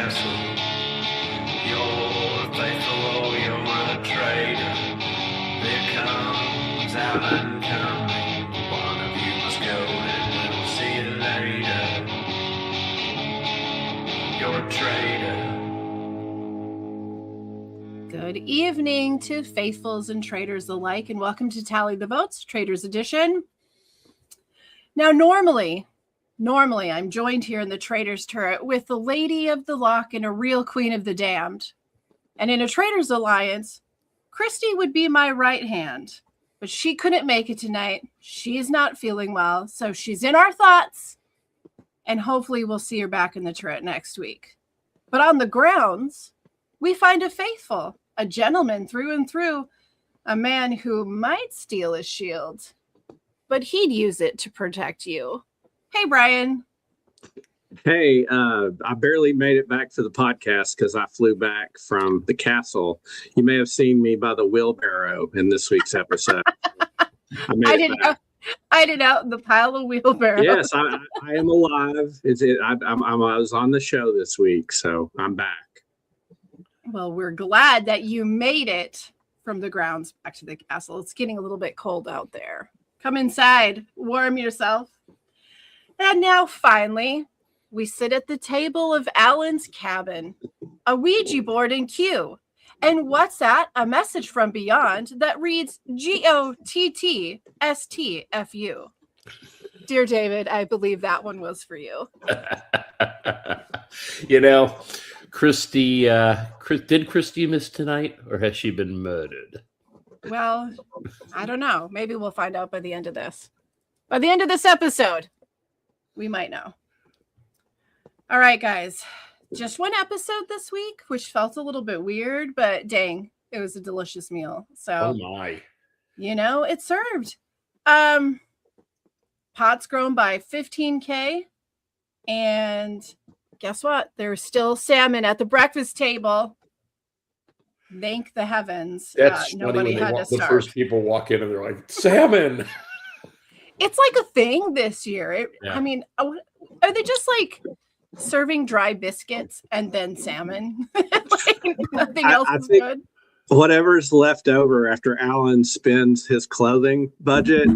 castle. You're faithful or you're a traitor. There comes Alan coming. One of you must go and we'll see you later. You're a traitor. Good evening to faithfuls and traitors alike, and welcome to Tally the Votes, Traitors Edition. Now, normally, I'm joined here in the Traitors Turret with the Lady of the Loch and a real Queen of the Damned. And in a Traitors Alliance, Christy would be my right hand, but she couldn't make it tonight. She is not feeling well, so she's in our thoughts, and hopefully we'll see her back in the turret next week. But on the grounds, we find a faithful, a gentleman through and through, a man who might steal his shield, but he'd use it to protect you. Hey, Brian. Hey, I barely made it back to the podcast because I flew back from the castle. You may have seen me by the wheelbarrow in this week's episode. I did out in the pile of wheelbarrows. Yes, I am alive. I was on the show this week, so I'm back. Well, we're glad that you made it from the grounds back to the castle. It's getting a little bit cold out there. Come inside, warm yourself. And now, finally, we sit at the table of Alan's cabin, a Ouija board in queue. And what's that? A message from beyond that reads GOTTSTFU. Dear David, I believe that one was for you. You know, Christy, did Christy miss tonight, or has she been murdered? Well, I don't know. Maybe we'll find out by the end of this. By the end of this episode, we might know. All right, guys. Just one episode this week, which felt a little bit weird, but dang, it was a delicious meal. So, oh my. You know, it served. Pots grown by 15K. And guess what? There's still salmon at the breakfast table. Thank the heavens. That's nobody had to the starve. first people walk in and they're like, salmon. It's like a thing this year. Yeah. I mean, are they just like serving dry biscuits and then salmon? Like nothing else is good? Whatever's left over after Alan spends his clothing budget,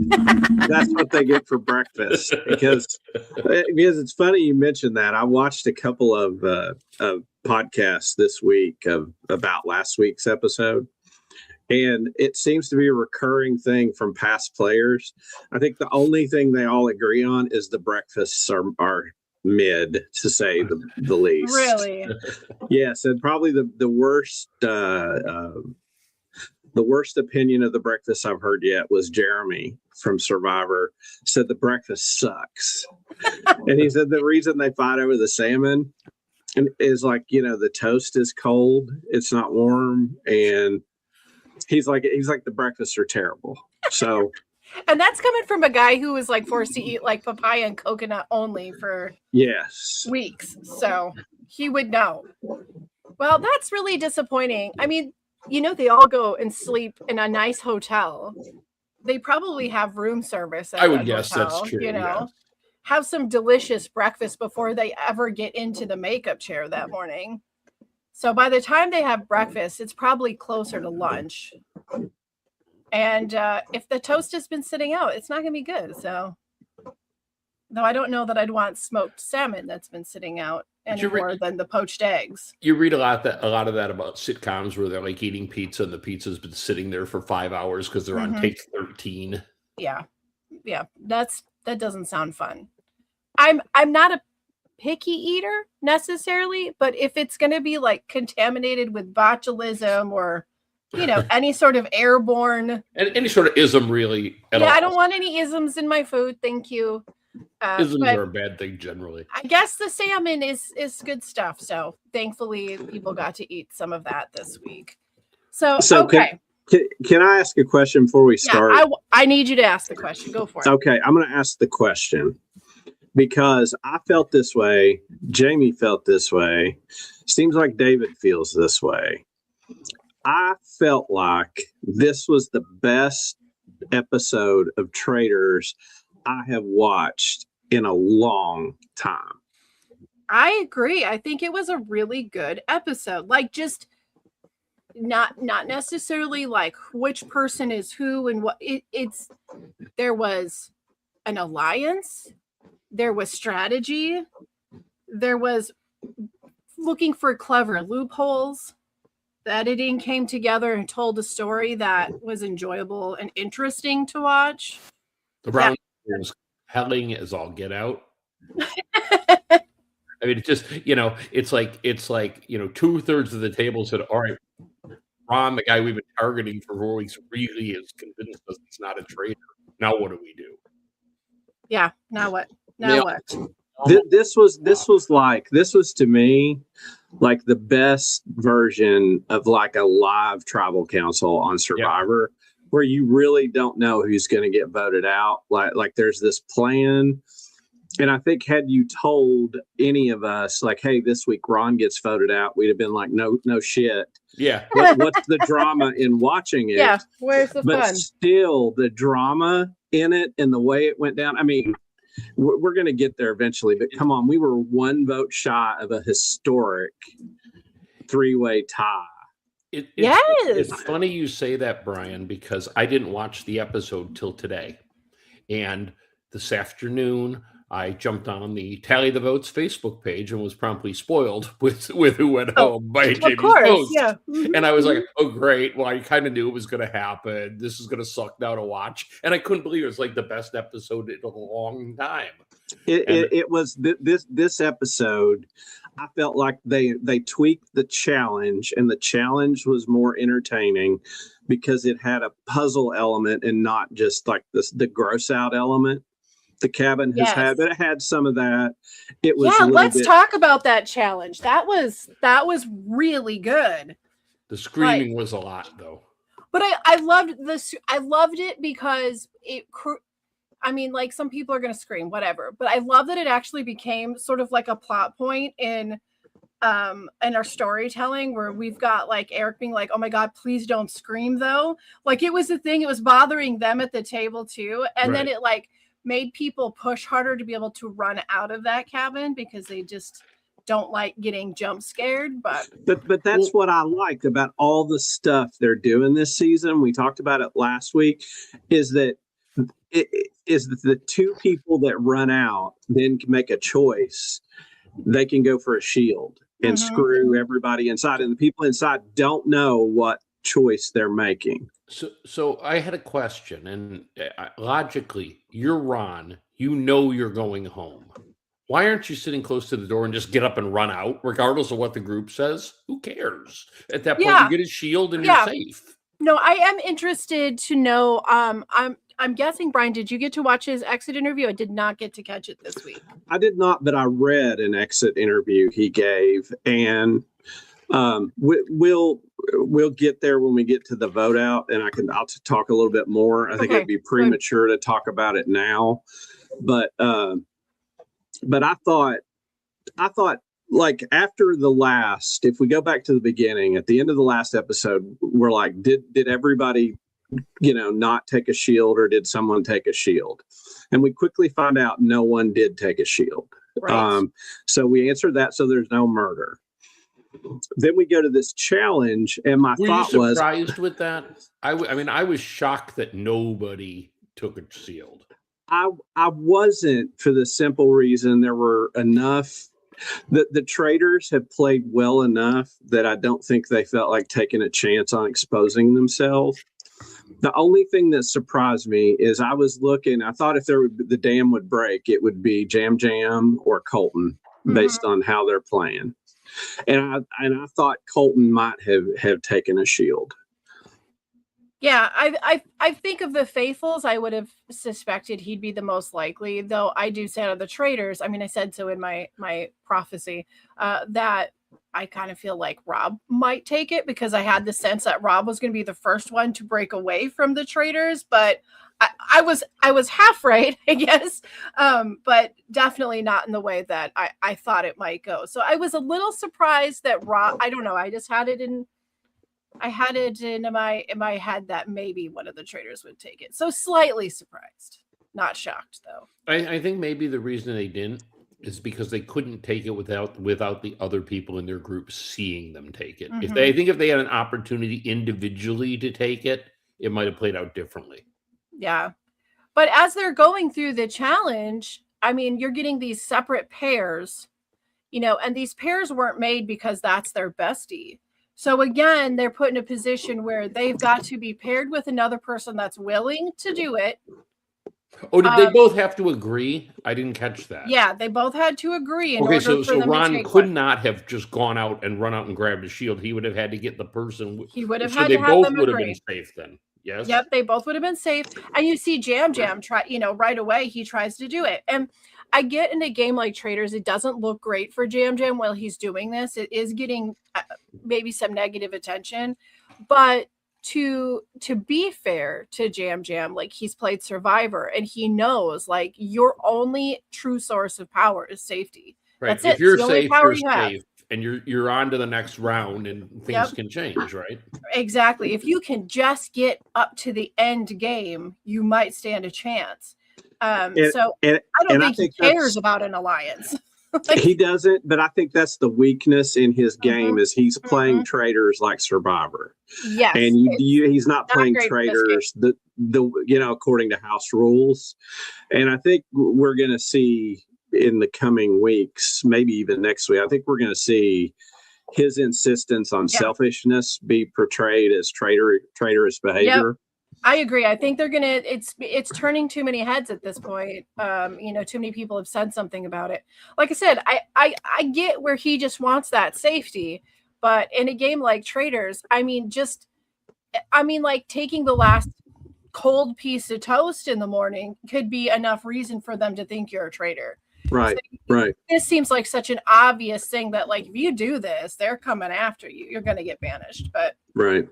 that's what they get for breakfast. Because it's funny you mentioned that. I watched a couple of podcasts this week about last week's episode, and it seems to be a recurring thing from past players. I think the only thing they all agree on is the breakfasts are mid, to say the least. Really? Yes, and probably the worst opinion of the breakfast I've heard yet was Jeremy from Survivor said the breakfast sucks. And he said the reason they fight over the salmon is like, the toast is cold, it's not warm, and he's like the breakfasts are terrible. So and that's coming from a guy who was like forced to eat like papaya and coconut only for weeks. So he would know. Well, that's really disappointing. I mean, they all go and sleep in a nice hotel. They probably have room service. I would guess hotel, that's true. Yeah. Have some delicious breakfast before they ever get into the makeup chair that morning. So by the time they have breakfast, it's probably closer to lunch. And if the toast has been sitting out, it's not going to be good. So, though I don't know that I'd want smoked salmon that's been sitting out any more than the poached eggs. You read a lot of that about sitcoms where they're like eating pizza and the pizza's been sitting there for 5 hours because they're on take 13. Yeah, that doesn't sound fun. I'm not a picky eater necessarily, but if it's going to be like contaminated with botulism or any sort of airborne and any sort of ism really at all. I don't want any isms in my food, thank you. Isms are a bad thing generally. I guess the salmon is good stuff, so thankfully people got to eat some of that this week. So okay, can I ask a question before we start? I need you to ask the question. Go for it. Okay, I'm going to ask the question because I felt this way, Jamie felt this way, seems like David feels this way. I felt like this was the best episode of Traitors I have watched in a long time. I agree. I think it was a really good episode. Like, just not necessarily like which person is who and what. It's there was an alliance, there was strategy, there was looking for clever loopholes. The editing came together and told a story that was enjoyable and interesting to watch. The Brown was compelling as all get out. I mean, it just, it's like 2/3 of the table said, all right, Ron, the guy we've been targeting for 4 weeks, really has convinced us he's not a traitor. Now what do we do? Yeah. Now what? Now what? This was to me like the best version of like a live tribal council on Survivor, where you really don't know who's going to get voted out. Like there's this plan. And I think had you told any of us like, hey, this week Ron gets voted out, we'd have been like, no shit. Yeah. What's the drama in watching it? Yeah. Where's the but fun? Still, the drama in it and the way it went down. I mean, we're going to get there eventually, but come on, we were one vote shy of a historic 3-way tie. It's funny you say that, Brian, because I didn't watch the episode till today. And this afternoon, I jumped on the Tally the Votes Facebook page and was promptly spoiled with who went home by Jamie's post. Yeah. And I was like, oh, great. Well, I kind of knew it was going to happen. This is going to suck now to watch. And I couldn't believe it was like the best episode in a long time. It was this episode. I felt like they tweaked the challenge, and the challenge was more entertaining because it had a puzzle element and not just like the gross out element the cabin has had, but it had some of that. It was let's talk about that challenge. That was really good. The screaming was a lot though. But I loved this. I loved it because I mean, like some people are going to scream, whatever. But I love that it actually became sort of like a plot point in our storytelling, where we've got like Eric being like, "Oh my God, please don't scream!" Though, like it was the thing. It was bothering them at the table too, and then it like made people push harder to be able to run out of that cabin because they just don't like getting jump scared. But that's what I like about all the stuff they're doing this season. We talked about it last week. Is that the two people that run out then can make a choice. They can go for a shield and screw everybody inside, and the people inside don't know what choice they're making. So I had a question, and logically, you're Ron. You know you're going home. Why aren't you sitting close to the door and just get up and run out, regardless of what the group says? Who cares? At that point, you get a shield and you're safe. No, I am interested to know. I'm guessing, Brian, did you get to watch his exit interview? I did not get to catch it this week. I did not, but I read an exit interview he gave, and we'll get there when we get to the vote out, and I'll talk a little bit more. I think it'd be premature to talk about it now, but I thought like after the last, if we go back to the beginning, at the end of the last episode, we're like, did everybody not take a shield, or did someone take a shield? And we quickly find out no one did take a shield. Right. So we answered that. So there's no murder. Then we go to this challenge, and my thought was, were you surprised with that? I mean, I was shocked that nobody took a shield. I wasn't, for the simple reason there were enough. The Traitors have played well enough that I don't think they felt like taking a chance on exposing themselves. The only thing that surprised me is I was looking, I thought if the dam would break, it would be Jam Jam or Colton, based on how they're playing. And I thought Colton might have taken a shield. Yeah, I think of the Faithfuls, I would have suspected he'd be the most likely, though I do say out of the Traitors, I mean, I said so in my prophecy, that I kind of feel like Rob might take it, because I had the sense that Rob was going to be the first one to break away from the Traitors, but I was half right, I guess, but definitely not in the way that I thought it might go. So I was a little surprised that Rob, I don't know, I just had it in my head that maybe one of the Traitors would take it. So slightly surprised, not shocked though. I think maybe the reason they didn't is because they couldn't take it without the other people in their group seeing them take it. Mhm. I think if they had an opportunity individually to take it, it might have played out differently. Yeah. But as they're going through the challenge, I mean, you're getting these separate pairs, and these pairs weren't made because that's their bestie. So again, they're put in a position where they've got to be paired with another person that's willing to do it. Oh, did they both have to agree? I didn't catch that. Yeah, they both had to agree in Okay, order so for them to Ron take could one. not have just gone out and run out and grabbed a shield. He would have had to get the person. He would have So had they to have both them would have been agree. safe then. Yes. Yep, they both would have been safe. And you see Jam try, right away he tries to do it. And I get in a game like Traitors, it doesn't look great for Jam while he's doing this. It is getting maybe some negative attention, but to be fair to Jam, like he's played Survivor and he knows like your only true source of power is safety. Right. That's If it. you're It's the only safe, power you're you have. safe, and you're on to the next round, and things Yep. can change, right? Exactly. If you can just get up to the end game, you might stand a chance. So I don't think he cares about an alliance. He doesn't, but I think that's the weakness in his game is he's playing Mhm. Traitors like Survivor. Yes. And he's not playing great for this Traitors according to house rules. And I think we're going to see in the coming weeks, maybe even next week, I think we're going to see his insistence on selfishness be portrayed as traitorous behavior. Yep. I agree. I think they're gonna. It's turning too many heads at this point. Too many people have said something about it. Like I said, I get where he just wants that safety, but in a game like Traitors, like taking the last cold piece of toast in the morning could be enough reason for them to think you're a traitor. Right. So right. This seems like such an obvious thing that like if you do this, they're coming after you. You're going to get banished. But right.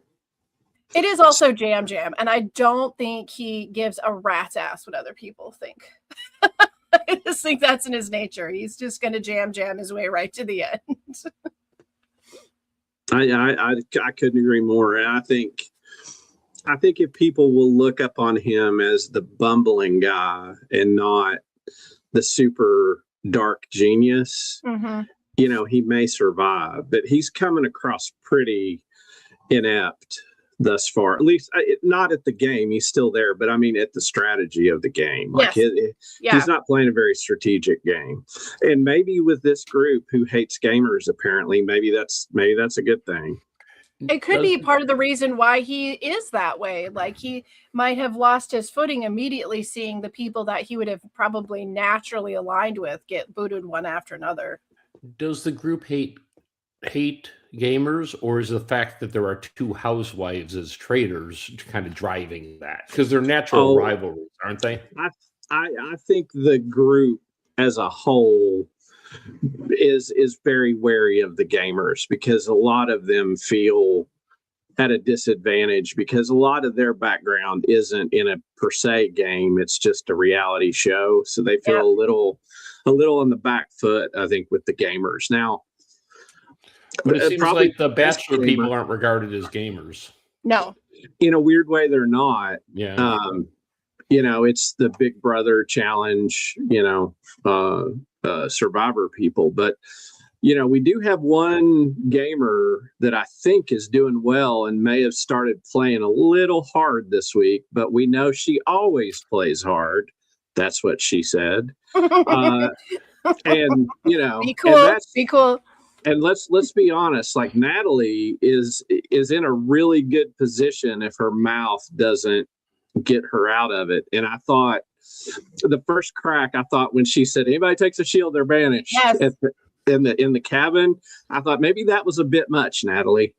It is also Jam, and I don't think he gives a rat's ass what other people think. I just think that's in his nature. He's just going to jam his way right to the end. I couldn't agree more. And I think if people will look up on him as the bumbling guy and not the super dark genius, he may survive. But he's coming across pretty inept thus far, at least not at the game. He's still there, but I mean at the strategy of the game. Like he's not playing a very strategic game. And maybe with this group who hates gamers, apparently, maybe that's a good thing. It could be part of the reason why he is that way. Like he might have lost his footing immediately seeing the people that he would have probably naturally aligned with get booted one after another. Does the group hate gamers, or is the fact that there are two housewives as traitors kind of driving that? Because they're natural rivalries, aren't they? I think the group as a whole is very wary of the gamers because a lot of them feel at a disadvantage because a lot of their background isn't in a per se game. It's just a reality show. So they feel a little on the back foot, I think, with the gamers. Now, but it seems like the Bachelor people aren't regarded as gamers. No. In a weird way, they're not. Yeah. It's the Big Brother challenge, Survivor people. But, we do have one gamer that I think is doing well and may have started playing a little hard this week, but we know she always plays hard. That's what she said. And, be cool. Be cool. And let's be honest, like Natalie is in a really good position if her mouth doesn't get her out of it. And I thought the first crack, when she said anybody takes a shield, they're banished. Yes. In the cabin, I thought maybe that was a bit much, Natalie.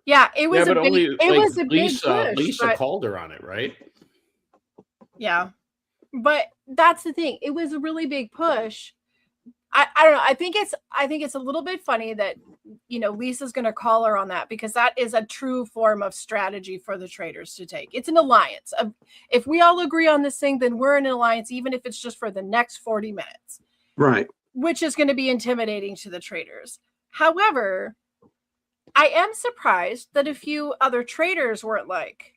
Yeah, it was a big push. Lisa called her on it, right? Yeah. But that's the thing. It was a really big push. I don't know. I think it's a little bit funny that Lisa's going to call her on that because that is a true form of strategy for the Traitors to take. It's an alliance. If we all agree on this thing, then we're in an alliance, even if it's just for the next 40 minutes. Right. Which is going to be intimidating to the Traitors. However, I am surprised that a few other Traitors weren't like,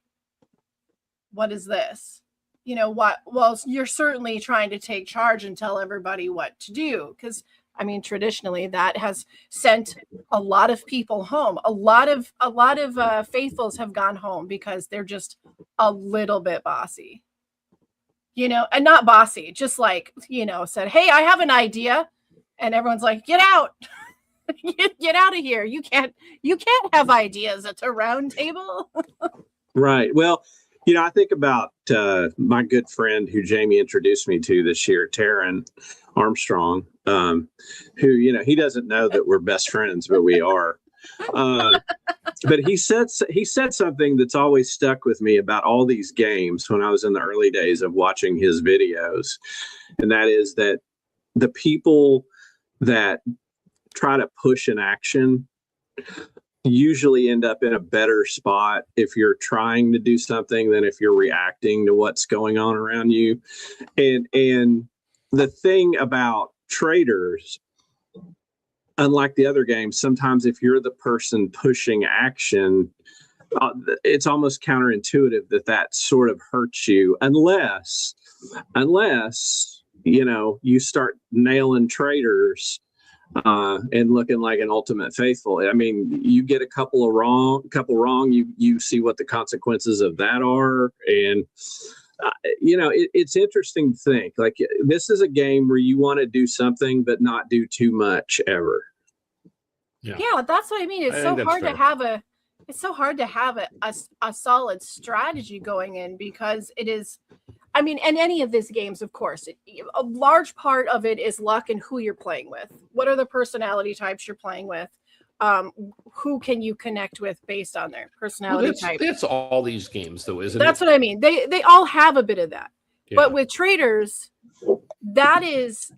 what is this? you know what, well, you're certainly trying to take charge and tell everybody what to do, because I mean, traditionally that has sent a lot of people home. A lot of faithfuls have gone home because they're just a little bit bossy, you know, and not bossy, just like, you know, said, hey, I have an idea, and everyone's like, get out. Get out of here. You can't have ideas at the round table. Right. Well, you know, I think about my good friend who Jamie introduced me to this year, Taryn Armstrong, who, you know, he doesn't know that we're best friends, but we are. But he said something that's always stuck with me about all these games when I was in the early days of watching his videos. And that is that the people that try to push an action usually end up in a better spot if you're trying to do something than if you're reacting to what's going on around you. And the thing about Traitors, unlike the other games, sometimes if you're the person pushing action, it's almost counterintuitive that sort of hurts you, unless you know, you start nailing Traitors and looking like an ultimate faithful. I mean, you get a couple wrong, you see what the consequences of that are. And, you know, it's interesting to think, like, this is a game where you want to do something, but not do too much ever. Yeah, that's what I mean. It's so hard to have a solid strategy going in, because it is, I mean, and any of these games, of course, a large part of it is luck and who you're playing with. What are the personality types you're playing with? Who can you connect with based on their personality type? That's all these games, though, isn't it? That's what I mean. They all have a bit of that. Yeah. But with Traitors, that is,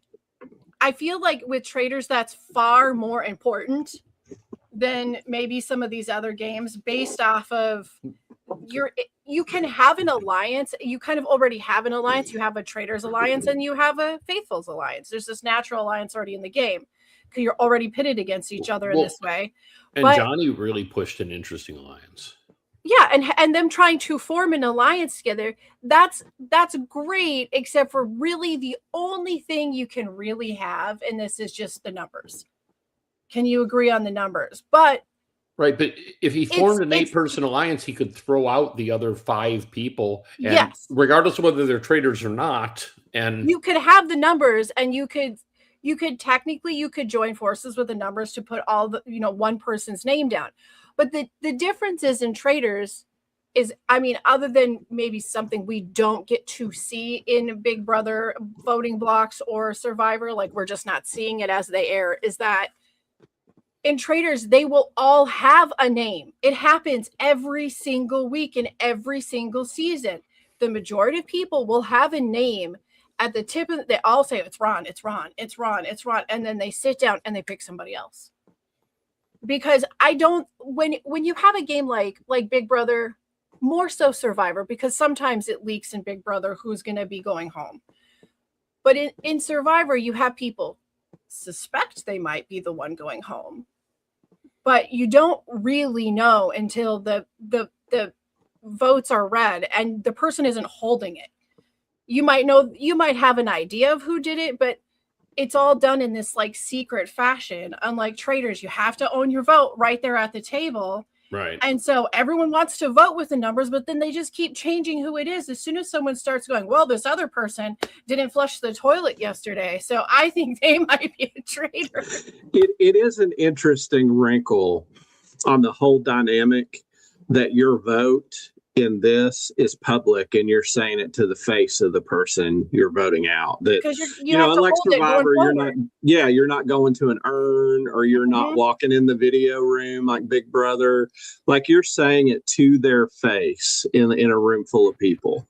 I feel like with Traitors, that's far more important than maybe some of these other games, based off of you can have an alliance. You kind of already have an alliance. You have a Traitors alliance and you have a Faithfuls alliance. There's this natural alliance already in the game because you're already pitted against each other in this way. And Johnny really pushed an interesting alliance. Yeah, and them trying to form an alliance together, that's great, except for really the only thing you can really have in this is just the numbers. Can you agree on the numbers? But right, but if he formed an 8-person alliance, he could throw out the other 5 people, and regardless of whether they're Traitors or not, and you could have the numbers, and you could technically join forces with the numbers to put all the, you know, one person's name down. But the difference is in Traitors is, I mean, other than maybe something we don't get to see in Big Brother voting blocks or Survivor, like we're just not seeing it as they air, is that in Traitors, they will all have a name. It happens every single week in every single season. The majority of people will have a name at the tip of, they all say, it's Ron, it's Ron, it's Ron, it's Ron. And then they sit down and they pick somebody else. Because I don't, when you have a game like Big Brother, more so Survivor, because sometimes it leaks in Big Brother who's going to be going home. But in Survivor, you have people suspect they might be the one going home. But you don't really know until the votes are read and the person isn't holding it. You might have an idea of who did it, but it's all done in this like secret fashion. Unlike Traitors, you have to own your vote right there at the table. Right. And so everyone wants to vote with the numbers, but then they just keep changing who it is. As soon as someone starts going, well, this other person didn't flush the toilet yesterday, so I think they might be a traitor. It is an interesting wrinkle on the whole dynamic that your vote in this is public and you're saying it to the face of the person you're voting out. That you know, unlike Survivor, you're not going to an urn, or you're not walking in the video room like Big Brother. Like, you're saying it to their face in a room full of people.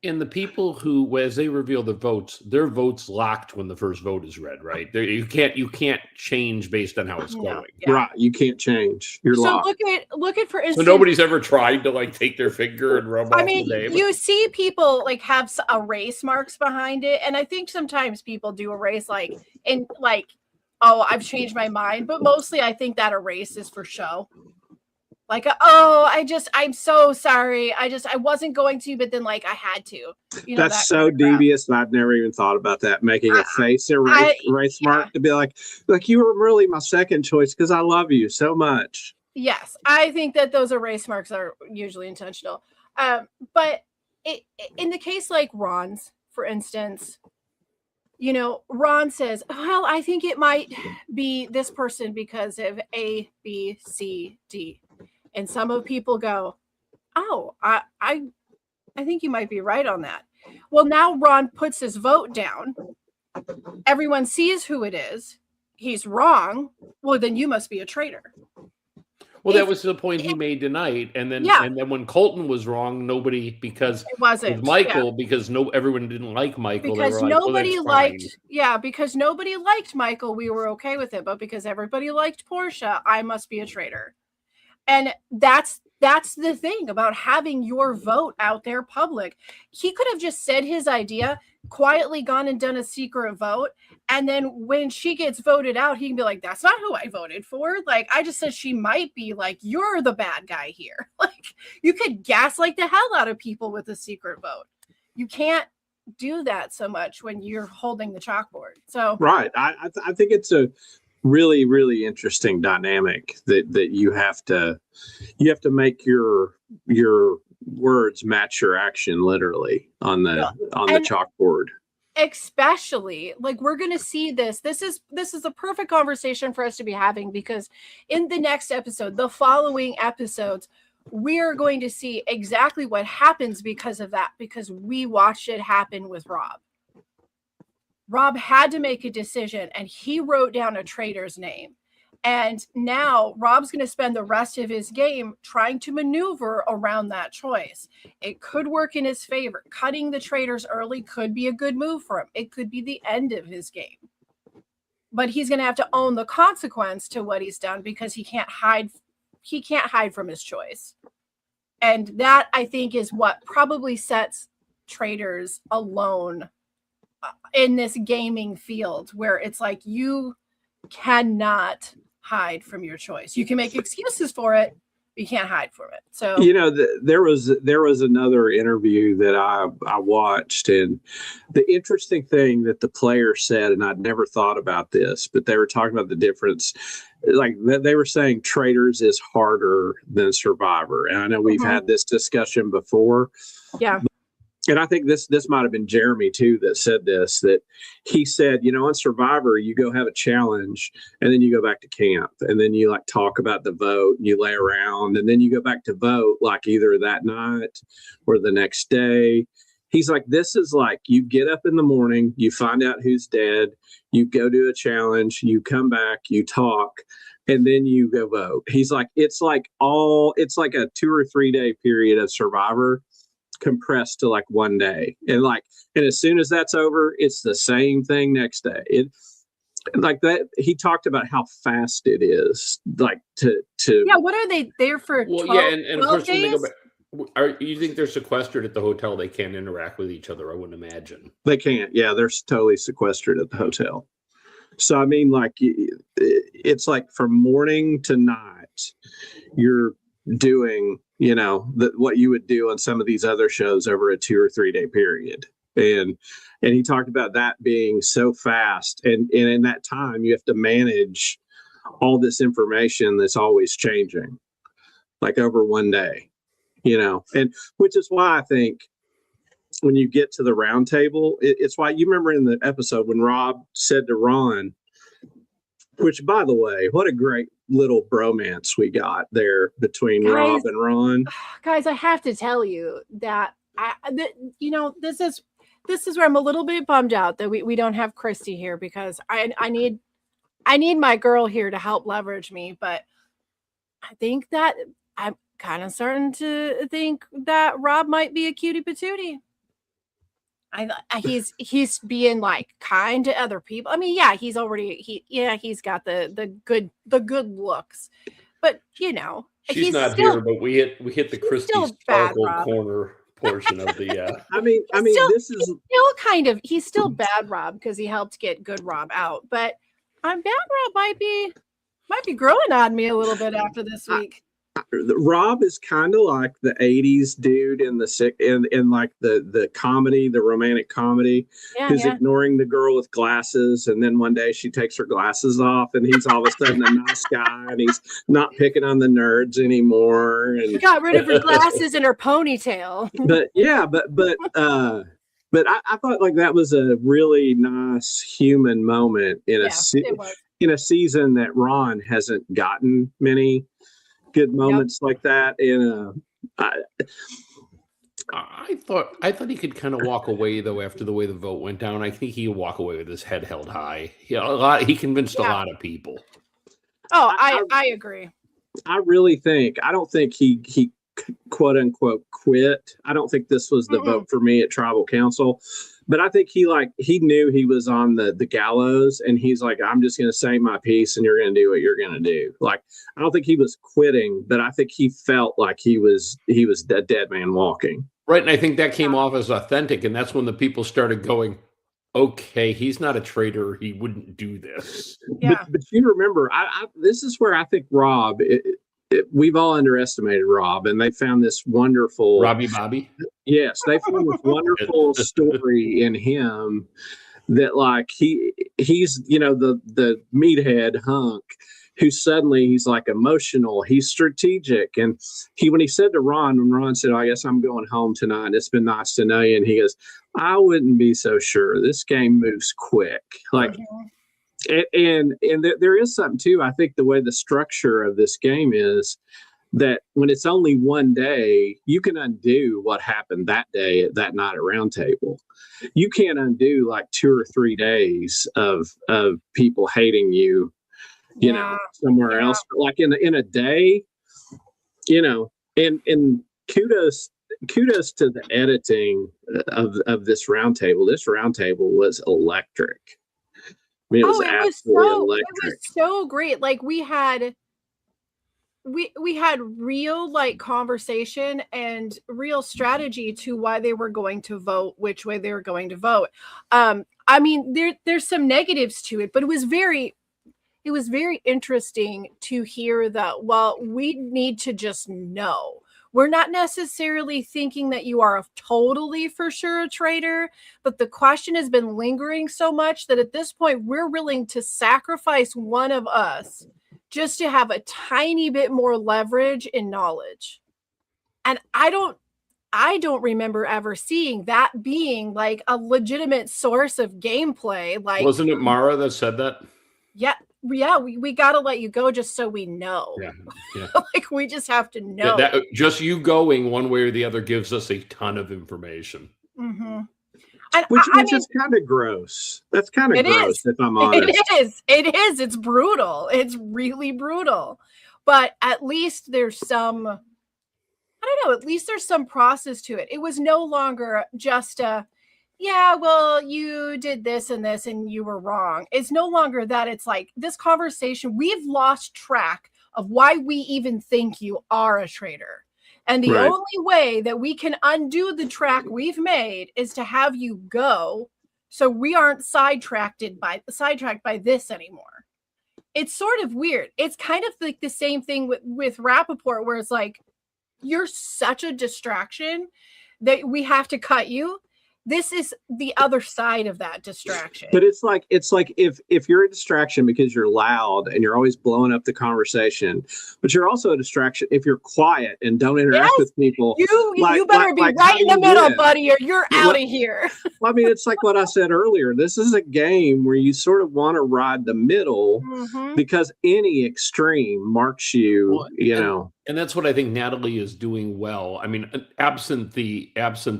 And the people who, as they reveal the votes, their vote's locked when the first vote is read, right? You can't change based on how it's going. Yeah. Right. You can't change. You're locked. Look at for instance. So nobody's ever tried to like take their finger and rub off the name. You see people like have erase marks behind it, and I think sometimes people do erase oh, I've changed my mind, but mostly I think that erase is for show. Like, oh, I'm so sorry. I wasn't going to, but then like I had to. That's that so kind of crap. devious, and I've never even thought about that. Making a face race yeah. mark to be like you were really my second choice because I love you so much. Yes, I think that those erase marks are usually intentional. But in the case like Ron's, for instance, Ron says, well, I think it might be this person because of A, B, C, D. And some of people go, oh, I think you might be right on that. Well, now Ron puts his vote down. Everyone sees who it is. He's wrong. Well, then you must be a traitor. Well, that was the point he made tonight, and then when Colton was wrong, nobody because it wasn't with Michael because everyone didn't like Michael because they were nobody liked because nobody liked Michael, we were okay with it, but because everybody liked Portia, I must be a traitor. And that's the thing about having your vote out there public. He could have just said his idea, quietly gone and done a secret vote, and then when she gets voted out, he can be like, that's not who I voted for. Like, I just said she might be. Like, you're the bad guy here. Like, you could gaslight the hell out of people with a secret vote. You can't do that so much when you're holding the chalkboard. So right, I think it's a really, really interesting dynamic that you have to make your words match your action literally on the chalkboard. Especially like we're going to see this is a perfect conversation for us to be having, because in the next episode, the following episodes, we're going to see exactly what happens because of that, because we watched it happen with Rob. Rob had to make a decision and he wrote down a traitor's name. And now Rob's going to spend the rest of his game trying to maneuver around that choice. It could work in his favor. Cutting the traitors early could be a good move for him. It could be the end of his game. But he's going to have to own the consequence to what he's done, because he can't hide from his choice. And that, I think, is what probably sets traitors alone in this gaming field, where it's like you cannot hide from your choice. You can make excuses for it, but you can't hide from it. So there was another interview that I watched, and the interesting thing that the player said, and I'd never thought about this, but they were talking about the difference. Like they were saying Traitors is harder than Survivor, and I know we've had this discussion before. Yeah. And I think this might have been Jeremy too that said this, that he said, on Survivor, you go have a challenge and then you go back to camp and then you like talk about the vote and you lay around and then you go back to vote like either that night or the next day. He's like, this is like you get up in the morning, you find out who's dead, you go do a challenge, you come back, you talk, and then you go vote. He's like, it's like a 2 or 3 day period of Survivor compressed to like one day, and as soon as that's over, it's the same thing next day. It like that. He talked about how fast it is, like to what are they there for? Well, 12, and of course when they go back, you think they're sequestered at the hotel? They can't interact with each other, I wouldn't imagine. They can't. Yeah, they're totally sequestered at the hotel. So I mean, like, it's like from morning to night you're doing what you would do on some of these other shows over a 2 or 3 day period. And he talked about that being so fast. And in that time, you have to manage all this information that's always changing, like over one day, and which is why I think when you get to the round table, it's why you remember in the episode when Rob said to Ron, which, by the way, what a great little bromance we got there between Rob and Ron. Guys, I have to tell you that this is where I'm a little bit bummed out that we don't have Christy here, because I need my girl here to help leverage me. But I think that I'm kind of starting to think that Rob might be a cutie patootie. He's being like kind to other people. I mean, yeah, he's got the good looks, but she's not still here. But we hit the Christy Sparkle corner portion of the. He's still bad Rob, because he helped get good Rob out, but bad Rob might be growing on me a little bit after this week. Rob is kind of like the '80s dude in like the comedy, the romantic comedy, who's ignoring the girl with glasses, and then one day she takes her glasses off, and he's all of a sudden a nice guy, and he's not picking on the nerds anymore. And she got rid of her glasses and her ponytail. But I thought like that was a really nice human moment in a season that Ron hasn't gotten many good moments like that. I thought he could kind of walk away though after the way the vote went down. I think he could walk away with his head held high. He convinced a lot of people. Oh, I agree. I don't think he quote unquote quit. I don't think this was the vote for me at tribal council, but I think he knew he was on the gallows, and he's like, I'm just going to say my piece and you're going to do what you're going to do. Like, I don't think he was quitting, but I think he felt like he was a dead man walking. Right. And I think that came off as authentic. And that's when the people started going, okay, he's not a traitor. He wouldn't do this. Yeah. But you remember, this is where I think Rob, we've all underestimated Rob, and they found this wonderful Robbie Bobby. Yes, they found this wonderful story in him that like he's the meathead hunk who suddenly he's like emotional, he's strategic, and when he said to Ron, when Ron said, I guess I'm going home tonight, it's been nice to know you, and he goes, I wouldn't be so sure. This game moves quick, like. And there is something too. I think the way the structure of this game is that when it's only one day, you can undo what happened that day, that night at Round Table. You can't undo like 2 or 3 days of people hating you, somewhere else. But like in a day, and kudos to the editing of this Round Table. This Round Table was electric. I mean, it was electric. It was so great. Like we had real like conversation and real strategy to why they were going to vote, which way they were going to vote. I mean, there's some negatives to it, but it was very interesting to hear that. Well, we need to just know. We're not necessarily thinking that you are totally for sure a traitor, but the question has been lingering so much that at this point we're willing to sacrifice one of us just to have a tiny bit more leverage and knowledge. And I don't remember ever seeing that being like a legitimate source of gameplay. Like, wasn't it Mara that said that? Yeah, we got to let you go just so we know. Yeah. Like we just have to know. Just you going one way or the other gives us a ton of information. Mm-hmm. Which is kind of gross. That's kind of gross, if I'm honest. It is. It's brutal. It's really brutal. But at least there's some, I don't know, at least there's some process to it. It was no longer just well, you did this and you were wrong. It's no longer that. It's like this conversation, we've lost track of why we even think you are a traitor. And the only way that we can undo the track we've made is to have you go so we aren't sidetracked by this anymore. It's sort of weird. It's kind of like the same thing with Rappaport, where it's like, you're such a distraction that we have to cut you. This is the other side of that distraction. But it's like if you're a distraction because you're loud and you're always blowing up the conversation, but you're also a distraction if you're quiet and don't interact with people. You better be right in the middle, buddy, or you're out of here. Well, I mean, it's like what I said earlier. This is a game where you sort of want to ride the middle because any extreme marks you, And that's what I think Natalie is doing well. I mean, absent the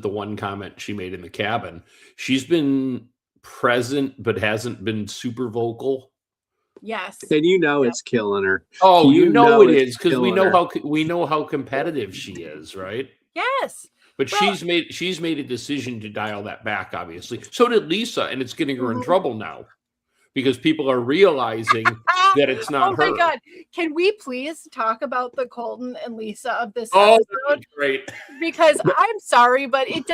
one comment she made in the cabin, she's been present but hasn't been super vocal. Yes, and it's killing her. Oh, it is, because we know how competitive she is, right? Yes, but she's made a decision to dial that back. Obviously, so did Lisa, and it's getting her in trouble now. Because people are realizing that it's not her. Oh my God. Can we please talk about the Colton and Lisa of this episode? Oh, great. Because I'm sorry, but it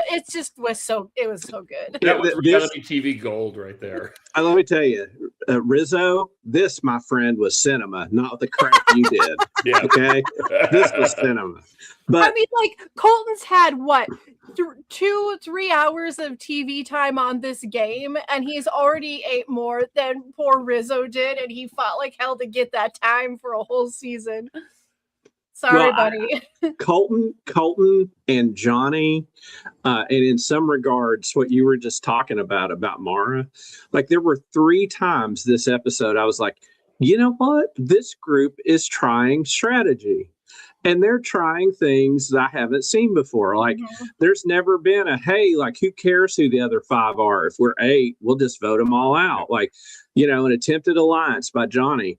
was so good. That was reality TV gold right there. Let me tell you, Rizzo, this, my friend, was cinema, not the crap you did. Yeah. Okay, this was cinema. But I mean, like, Colton's had what, 2-3 hours of TV time on this game, and he's already ate more than poor Rizzo did, and he fought like hell to get that time for a whole season. Sorry, buddy. Colton and Johnny, and in some regards, what you were just talking about Mara, like there were 3 times this episode I was like, you know what? This group is trying strategy. And they're trying things that I haven't seen before. Like, there's never been a, hey, like, who cares who the other 5 are? If we're 8, we'll just vote them all out. Like, an attempted alliance by Johnny,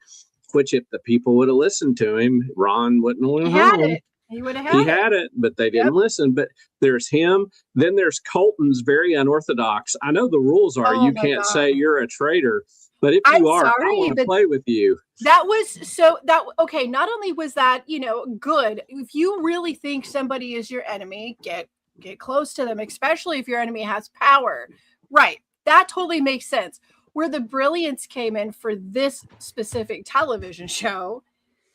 which if the people would have listened to him, Ron wouldn't have had it. He would have had it. He had it, but they didn't listen. But there's him. Then there's Colton's very unorthodox. I know the rules are you can't say you're a traitor. But if you are, I want to play with you. That was okay. Not only was that, good. If you really think somebody is your enemy, get close to them, especially if your enemy has power. Right. That totally makes sense. Where the brilliance came in for this specific television show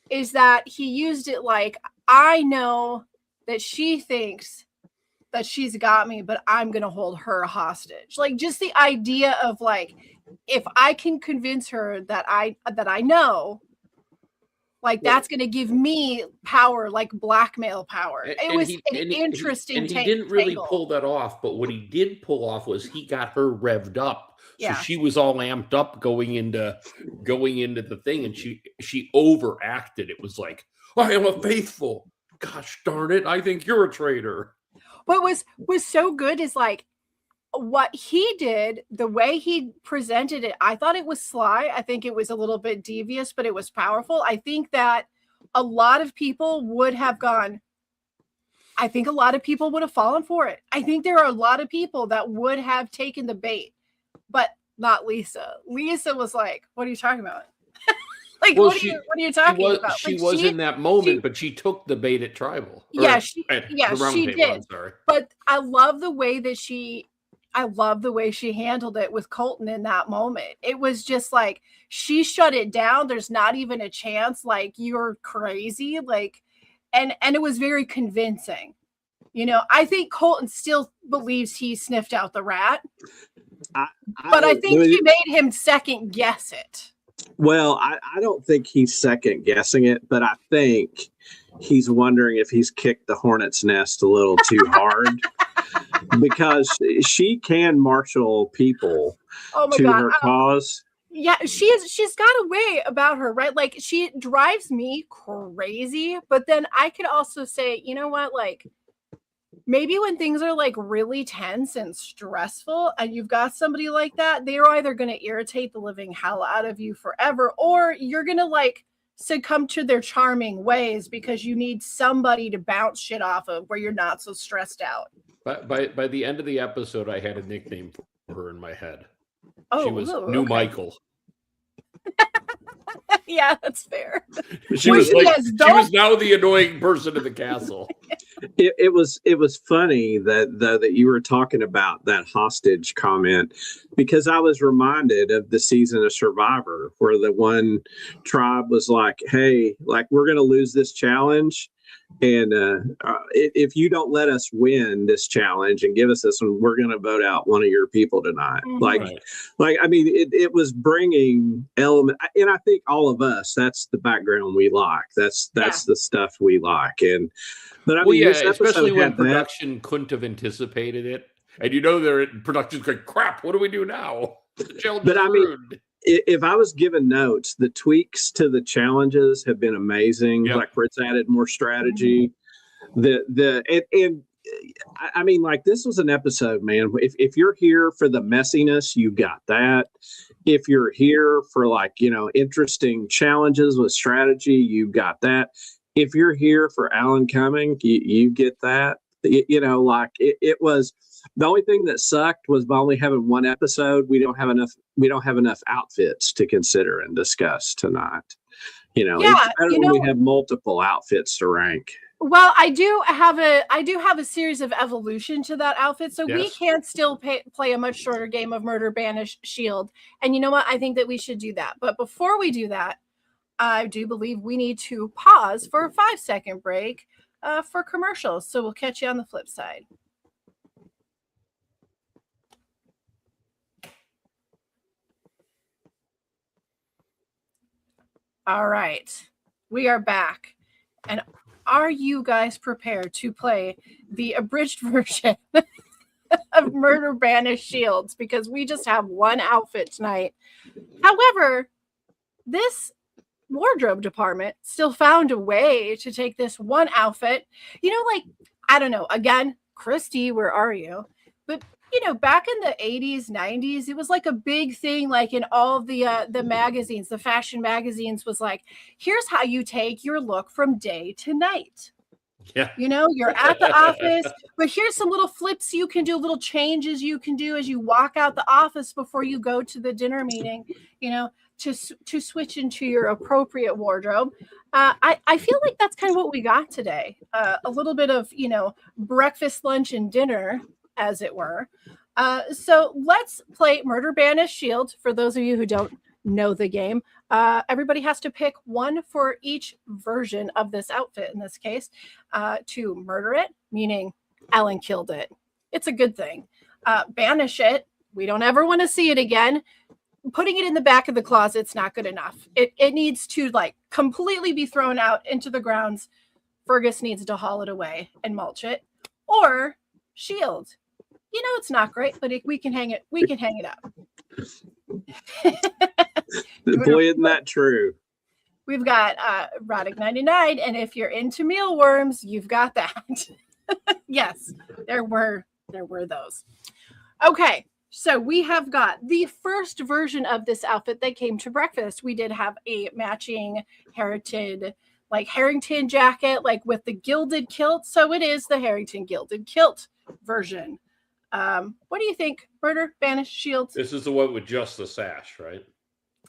is that he used it like, I know that she thinks that she's got me, but I'm going to hold her hostage. Like, just the idea of like, if I can convince her that I know, like, that's going to give me power, like blackmail power. It was an interesting take. And he didn't really pull that off, but what he did pull off was he got her revved up. So she was all amped up going into the thing, and she overacted. It was like, I am a faithful. Gosh darn it, I think you're a traitor. What was so good is like, what he did, the way he presented it, I thought it was sly. I think it was a little bit devious, but it was powerful. I think that a lot of people would have gone, I think a lot of people would have fallen for it. I think there are a lot of people that would have taken the bait, but not Lisa. Lisa was like, what are you talking about? Like, what are you talking about? She was in that moment, but she took the bait at Tribal. She did. I'm sorry. But I love the way that she handled it with Colton in that moment. It was just like, she shut it down. There's not even a chance. Like, you're crazy. Like, and it was very convincing. I think Colton still believes he sniffed out the rat, but I think she made him second guess it. Well, I don't think he's second guessing it, but I think he's wondering if he's kicked the hornet's nest a little too hard. Because she can marshal people to her cause. Yeah, she's got a way about her, right? Like, she drives me crazy, but then I could also say, you know what, like, maybe when things are like really tense and stressful and you've got somebody like that, they're either going to irritate the living hell out of you forever, or you're going to like succumb to their charming ways because you need somebody to bounce shit off of where you're not so stressed out. By the end of the episode, I had a nickname for her in my head. She was New okay. Michael. Yeah, that's fair. She was now the annoying person in the castle. It was funny that you were talking about that hostage comment, because I was reminded of the season of Survivor where the one tribe was like, hey, like, we're going to lose this challenge. And if you don't let us win this challenge and give us this one, we're going to vote out one of your people tonight. Mm-hmm. Like, I mean, it was bringing element, and I think all of us, that's the background we like. That's the stuff we like. But I mean, especially when production couldn't have anticipated it, and they're in production's going, crap, what do we do now? The challenge is ruined. If I was given notes, the tweaks to the challenges have been amazing. Yep. Like, where it's added more strategy. And I mean, like, this was an episode, man. If you're here for the messiness, you got that. If you're here for, like, interesting challenges with strategy, you got that. If you're here for Alan Cumming, you get that. It was. The only thing that sucked was by only having one episode, we don't have enough outfits to consider and discuss tonight. It's better when we have multiple outfits to rank. Well, I do have a series of evolution to that outfit, so we Yes. can still play a much shorter game of Murder, Banish, Shield. And you know what? I think that we should do that. But before we do that, I do believe we need to pause for a 5-second break for commercials. So we'll catch you on the flip side. All right, we are back. And are you guys prepared to play the abridged version of Murder, Banish, Shields? Because we just have one outfit tonight. However, this wardrobe department still found a way to take this one outfit. You know, like, I don't know, again, Christy, where are you? But you know, back in the 80s, 90s, it was like a big thing, like in all of the magazines, the fashion magazines was like, here's how you take your look from day to night. Yeah. You know, you're at the office, but here's some little flips you can do, little changes you can do as you walk out the office before you go to the dinner meeting, you know, to switch into your appropriate wardrobe. I feel like that's kind of what we got today. A little bit of, you know, breakfast, lunch, and dinner, as it were. So let's play Murder, Banish, Shield. For those of you who don't know the game, everybody has to pick one for each version of this outfit, in this case, to murder it, meaning Alan killed it. It's a good thing. Banish it. We don't ever want to see it again. Putting it in the back of the closet's not good enough. It needs to like completely be thrown out into the grounds. Fergus needs to haul it away and mulch it. Or Shield. You know, it's not great, but we can hang it. We can hang it up. Boy, isn't that true? We've got Roddick 99, and if you're into mealworms, you've got that. Yes, there were those. Okay, so we have got the first version of this outfit that came to breakfast. We did have a matching Harrington jacket, like with the gilded kilt. So it is the Harrington gilded kilt version. What do you think? Murder, Banish, Shields. This is the one with just the sash, right?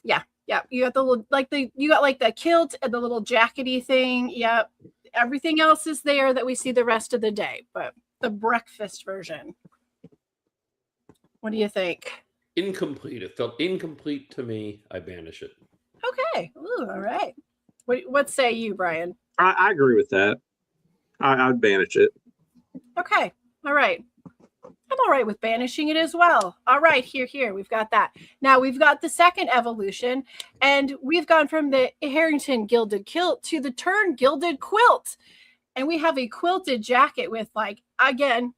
Yeah. You got the little the kilt and the little jackety thing. Yep. Everything else is there that we see the rest of the day, but the breakfast version. What do you think? Incomplete. It felt incomplete to me. I banish it. Okay. Ooh, all right. What say you, Brian? I agree with that. I'd banish it. Okay. All right. I'm all right with banishing it as well. All right, here. We've got that. Now we've got the second evolution, and we've gone from the Harrington gilded kilt to the Turn gilded quilt. And we have a quilted jacket with, like, again,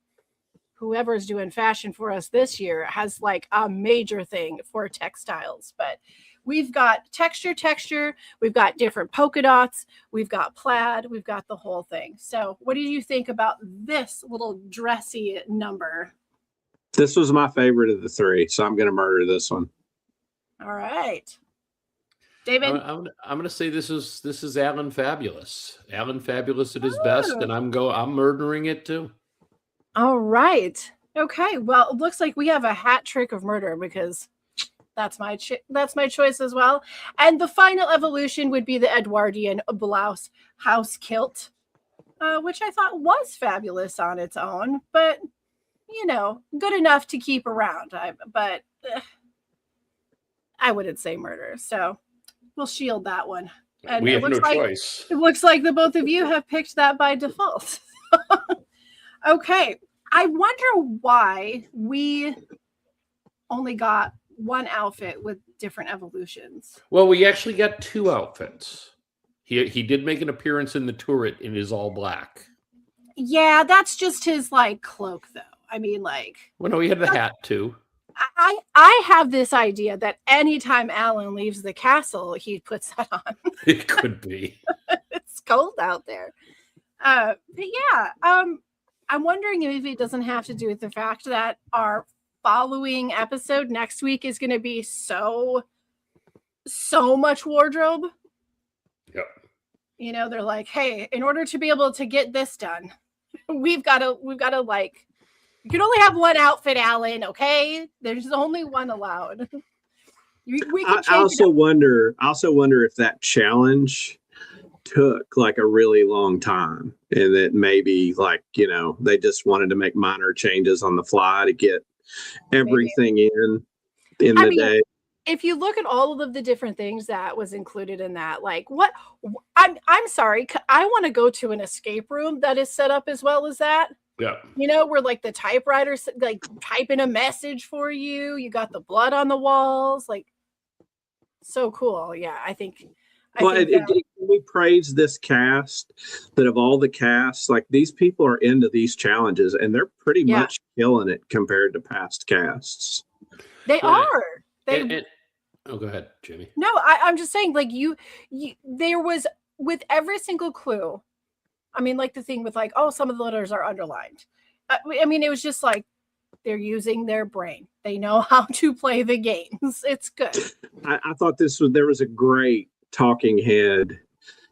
whoever's doing fashion for us this year has like a major thing for textiles. But we've got texture, we've got different polka dots, we've got plaid, we've got the whole thing. So what do you think about this little dressy number? This was my favorite of the three, so I'm going to murder this one. All right, David. I'm going to say this is Alan Fabulous. Alan Fabulous at his best, and I'm murdering it too. All right. Okay. Well, it looks like we have a hat trick of murder because that's my choice as well. And the final evolution would be the Edwardian blouse house kilt, which I thought was fabulous on its own, but you know, good enough to keep around. But I wouldn't say murder. So we'll shield that one. And we have no choice. It looks like the both of you have picked that by default. Okay. I wonder why we only got one outfit with different evolutions. Well, we actually got two outfits. He did make an appearance in the turret in his all black. Yeah, that's just his like cloak though. I mean, like, well, no, he had the hat too. I have this idea that anytime Alan leaves the castle, he puts that on. It could be. It's cold out there. But yeah, I'm wondering if it doesn't have to do with the fact that our following episode next week is going to be so much wardrobe. Yep. You know, they're like, hey, in order to be able to get this done, we've got to like, you can only have one outfit, Alan. Okay, there's only one allowed. I also wonder if that challenge took like a really long time, and that maybe like, they just wanted to make minor changes on the fly to get everything in I the mean, day. if you look at all of the different things that was included in that, like I'm sorry, I want to go to an escape room that is set up as well as that. Yeah. Where like the typewriters like typing a message for you. You got the blood on the walls, like so cool. Yeah, I think we praise this cast, that of all the casts, like these people are into these challenges and they're pretty much killing it compared to past casts. They are. Oh, go ahead, Jimmy. No, I'm just saying, like you, there was with every single clue. I mean, like the thing with like, oh, some of the letters are underlined. I mean, it was just like they're using their brain. They know how to play the games. It's good. I thought there was a great talking head,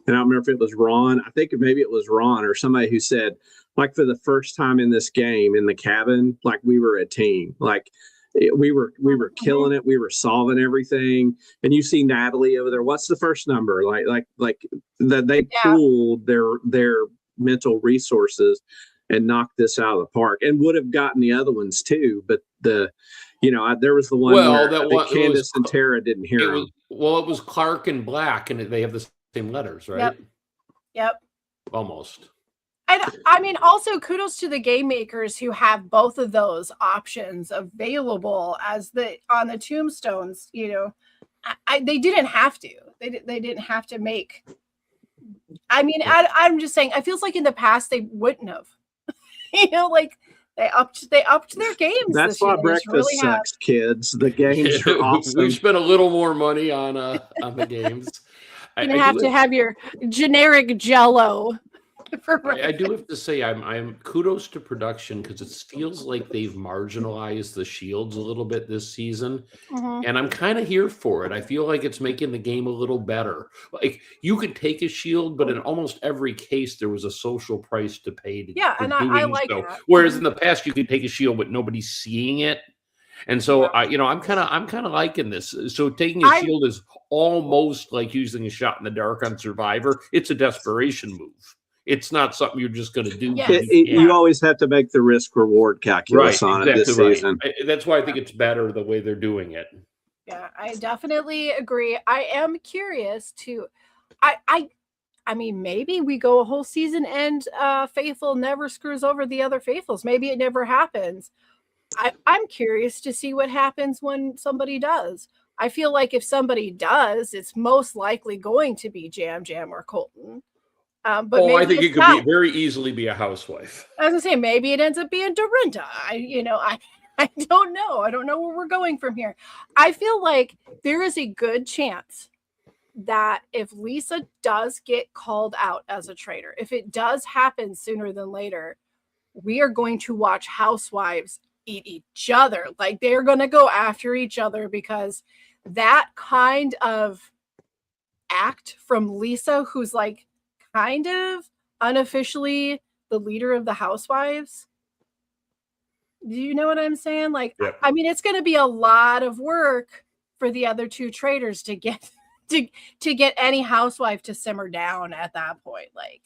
and I don't remember if it was Ron. I think maybe it was Ron or somebody who said, like, for the first time in this game in the cabin, like we were a team. Like we were killing it. We were solving everything. And you see Natalie over there. What's the first number? Like that they pooled their mental resources and knocked this out of the park, and would have gotten the other ones too. But there was the one where Candace and Tara didn't hear them. It was Clark and Black, and they have the same letters, right? Yep. Almost. And I mean, also kudos to the game makers who have both of those options available on the tombstones. They didn't have to. They didn't have to make. I mean, I'm just saying. I feels like in the past they wouldn't have. Like they upped their games. That's why breakfast sucks, kids. The games are awesome. We spent a little more money on the games. You have to have your generic Jell-O. I do have to say, I'm kudos to production, because it feels like they've marginalized the shields a little bit this season, and I'm kind of here for it. I feel like it's making the game a little better. Like you could take a shield, but in almost every case there was a social price to pay to I like that. Whereas in the past you could take a shield but nobody's seeing it. And so I'm kind of liking this. So taking a shield is almost like using a shot in the dark on Survivor. It's a desperation move. It's not something you're just going to do. You always have to make the risk reward calculus on it this season. That's why I think it's better the way they're doing it. Yeah, I definitely agree. I am curious to, I mean, maybe we go a whole season and Faithful never screws over the other Faithfuls. Maybe it never happens. I'm curious to see what happens when somebody does. I feel like if somebody does, it's most likely going to be Jam or Colton. But I think it could very easily be a housewife. I was gonna say maybe it ends up being Dorinda. I don't know. I don't know where we're going from here. I feel like there is a good chance that if Lisa does get called out as a traitor, if it does happen sooner than later, we are going to watch housewives eat each other. Like they're going to go after each other, because that kind of act from Lisa, who's like kind of unofficially the leader of the housewives. Do you know what I'm saying? Like, I mean, it's going to be a lot of work for the other two traitors to get to get any housewife to simmer down at that point. Like,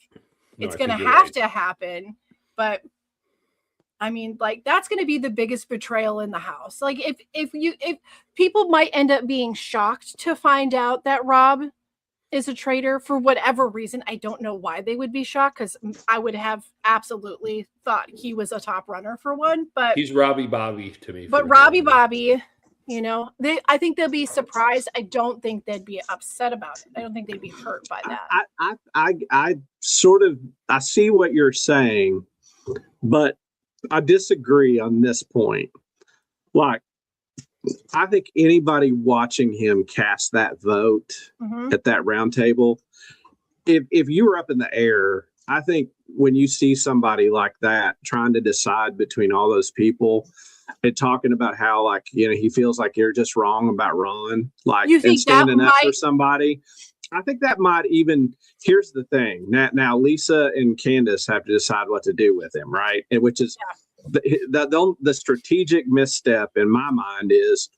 it's going to have to happen. But I mean, like, that's going to be the biggest betrayal in the house. Like, if people might end up being shocked to find out that Rob is a traitor for whatever reason. I don't know why they would be shocked, because I would have absolutely thought he was a top runner for one. But he's Robbie Bobby to me. But Robbie Bobby, I think they'll be surprised. I don't think they'd be upset about it. I don't think they'd be hurt by that. I see what you're saying, but I disagree on this point. Like, I think anybody watching him cast that vote at that round table, if you were up in the air, I think when you see somebody like that trying to decide between all those people and talking about how, like, he feels like you're just wrong about Ron, like, and standing up for somebody, I think that might even, here's the thing. Now Lisa and Candace have to decide what to do with him, right? And which is the strategic misstep in my mind is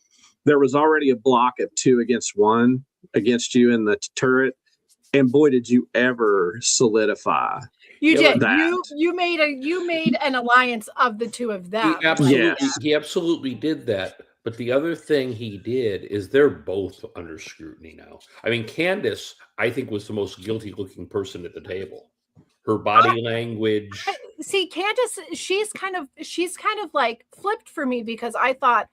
there was already a block of 2 against 1 against you in the turret. And boy, did you ever solidify. You Yeah, did. that. You made an alliance of the two of them. He absolutely did that. But the other thing he did is they're both under scrutiny now. I mean, Candace, I think, was the most guilty-looking person at the table. Her body language. See, Candace, she's kind of like flipped for me, because I thought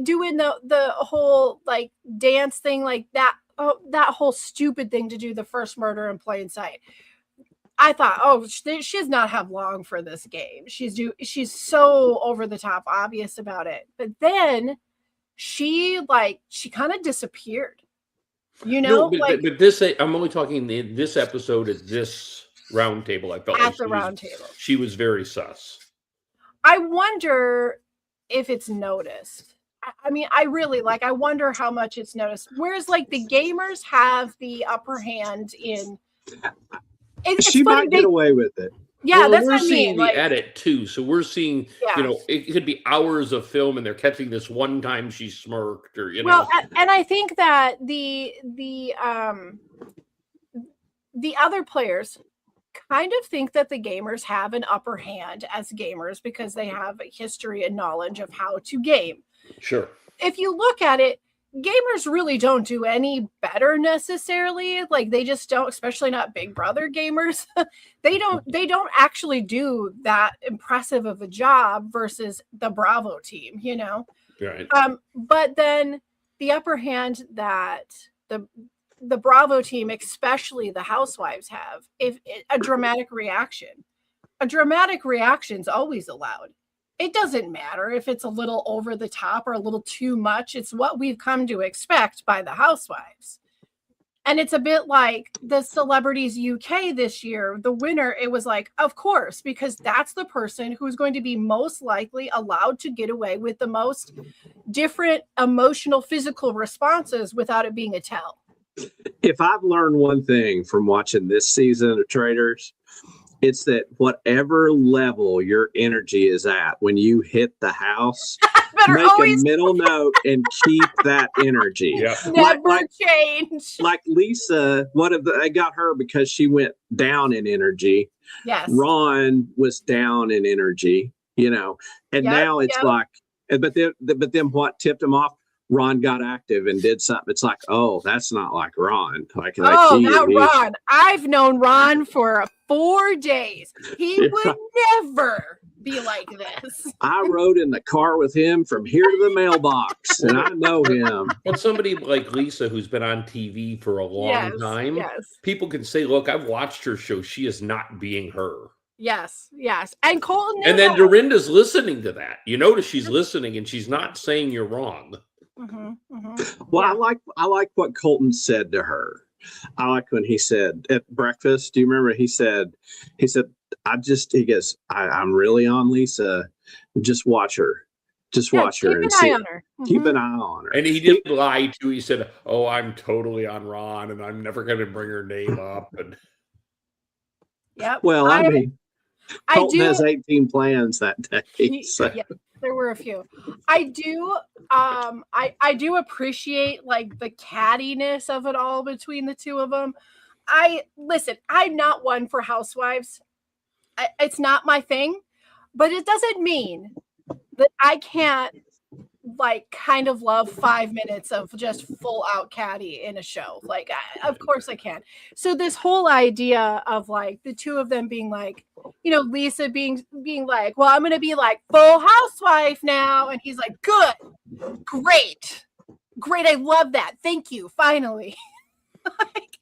doing the whole like dance thing like that, that whole stupid thing to do the first murder in plain sight. I thought, oh, she does not have long for this game. She's so over the top obvious about it. But then she kind of disappeared. You know, but this, I'm only talking in this episode at this round table. I felt at like the round table, she was very sus. I wonder if it's noticed. I mean, I really I wonder how much it's noticed. Whereas like the gamers have the upper hand in. She might get away with it. Yeah, well, that's we're what I mean. seeing the edit too, so we're seeing. Yeah. You know, it could be hours of film, and they're catching this one time she smirked, or you know. Well, and I think that the other players kind of think that the gamers have an upper hand as gamers because they have a history and knowledge of how to game. Sure. If you look at it, gamers really don't do any better necessarily. Like they just don't, especially not Big Brother gamers. They don't actually do that impressive of a job versus the Bravo team, you know? Right. But then the upper hand that the Bravo team, especially the housewives, have, if a dramatic reaction. A dramatic reaction is always allowed. It doesn't matter if it's a little over the top or a little too much. It's what we've come to expect by the housewives. And it's a bit like the Celebrities UK this year, the winner, it was like, of course, because that's the person who's going to be most likely allowed to get away with the most different emotional, physical responses without it being a tell. If I've learned one thing from watching this season of Traitors, it's that whatever level your energy is at when you hit the house, make a middle note and keep that energy. Yeah. Never change. Like Lisa, I got her because she went down in energy. Yes. Ron was down in energy, you know, and now it's like, but then what tipped him off? Ron got active and did something. It's like, oh, that's not like Ron. Not Ron. I've known Ron for 4 days. He would never be like this. I rode in the car with him from here to the mailbox, and I know him. But somebody like Lisa, who's been on TV for a long time, people can say, look, I've watched her show. She is not being her. Yes. And Colton. And then Dorinda's listening to that. You notice she's listening, and she's not saying you're wrong. Well, I like what Colton said to her. I like when he said at breakfast. Do you remember? He said, I'm really on Lisa. Just watch her. Just watch her and see. Keep an eye on her. And he didn't lie too. He said, "Oh, I'm totally on Ron, and I'm never going to bring her name up." And well, I mean, Colton has 18 plans that day. So. Yeah. There were a few. I do I do appreciate like the cattiness of it all between the two of them. I'm not one for housewives. It's not my thing, but it doesn't mean that I can't like kind of love 5 minutes of just full out catty in a show. Like, of course I can. So this whole idea of like the two of them being like, you know, Lisa being like, well, I'm going to be like full housewife now. And he's like, good, great. I love that. Thank you. Finally.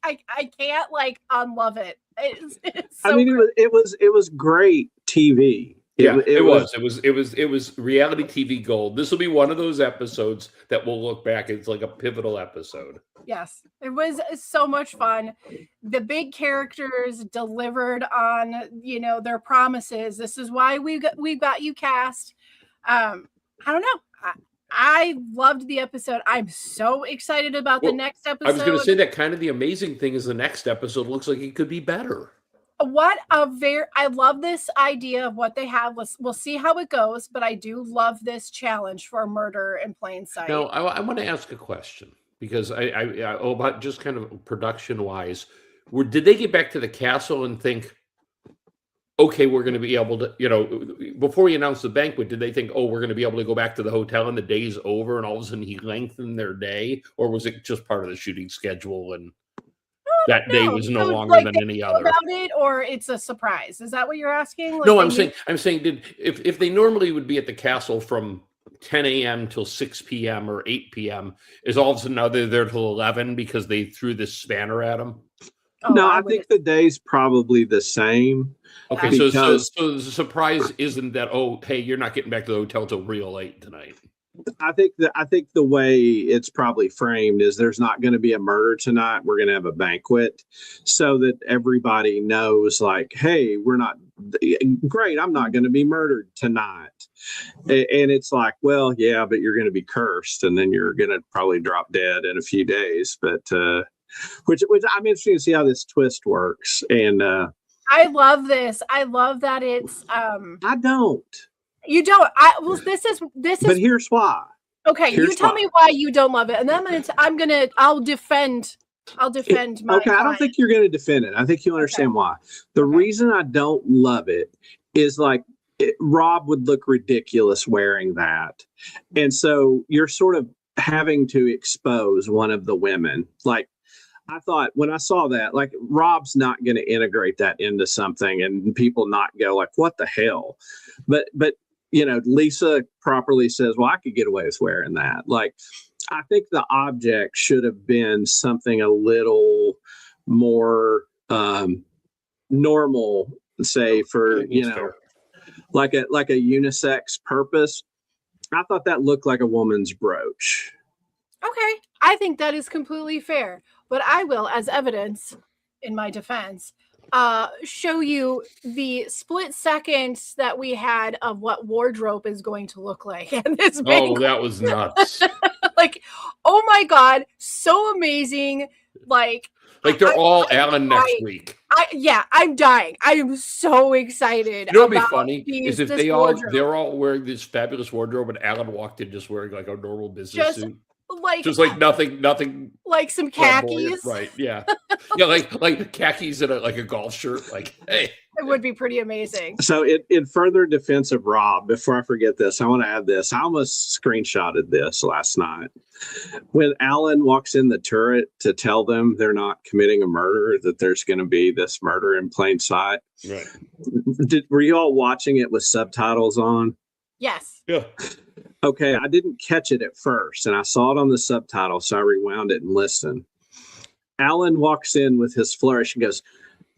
I can't like unlove it. It's so great. It was great TV. It was reality TV gold. This will be one of those episodes that we'll look back. It's like a pivotal episode. Yes, it was so much fun. The big characters delivered on, you know, their promises. This is why we've got you cast. I don't know. I loved the episode. I'm so excited about the next episode. I was going to say that kind of the amazing thing is the next episode looks like it could be better. I love this idea of what they have. We'll see how it goes, but I do love this challenge for murder in plain sight. Now, I want to ask a question. because about just kind of production wise, did they get back to the castle and think, okay, we're going to be able to, before we announced the banquet, did they think, oh, we're going to be able to go back to the hotel and the day's over, and all of a sudden he lengthened their day? Or was it just part of the shooting schedule and that day was no longer than any other? About it, or it's a surprise? Is that what you're asking? No, I'm saying, if they normally would be at the castle from 10 a.m. till 6 p.m. or 8 p.m., is all of a sudden now they're there till 11 because they threw this spanner at them? Oh, no, I think the day's probably the same. Okay, so the surprise isn't that, oh, hey, you're not getting back to the hotel till real late tonight. I think the way it's probably framed is there's not going to be a murder tonight. We're going to have a banquet, so that everybody knows, like, hey, we're not great. I'm not going to be murdered tonight. And it's like, well, yeah, but you're going to be cursed, and then you're going to probably drop dead in a few days. But which I'm interested to see how this twist works. And I love this. I love that it's. I don't. You don't. This is. But here's why. Okay, you tell me why you don't love it, and then I'll defend. I'll defend my. Okay, I don't think you're going to defend it. I think you understand why. The reason I don't love it is like Rob would look ridiculous wearing that, and so you're sort of having to expose one of the women. Like, I thought when I saw that, like, Rob's not going to integrate that into something, and people not go like, "What the hell?" But. Lisa properly says, well, I could get away with wearing that. Like, I think the object should have been something a little more normal, say, for, like a unisex purpose. I thought that looked like a woman's brooch. Okay. I think that is completely fair. But I will, as evidence in my defense, show you the split seconds that we had of what wardrobe is going to look like in this banquet. Oh, that was nuts. Like, oh my God, so amazing. Like they're all Alan next week. I'm dying. I am so excited. What'd be funny is if they're all wearing this fabulous wardrobe and Alan walked in just wearing like a normal business suit. Just like nothing, like some khakis, right? Yeah, yeah, like khakis and a golf shirt. Like, hey, it would be pretty amazing. So, in further defense of Rob, before I forget this, I want to add this. I almost screenshotted this last night when Alan walks in the turret to tell them they're not committing a murder, that there's going to be this murder in plain sight. Right? Were you all watching it with subtitles on? Yes. Yeah. Okay, I didn't catch it at first, and I saw it on the subtitle, so I rewound it and listened. Alan walks in with his flourish and goes,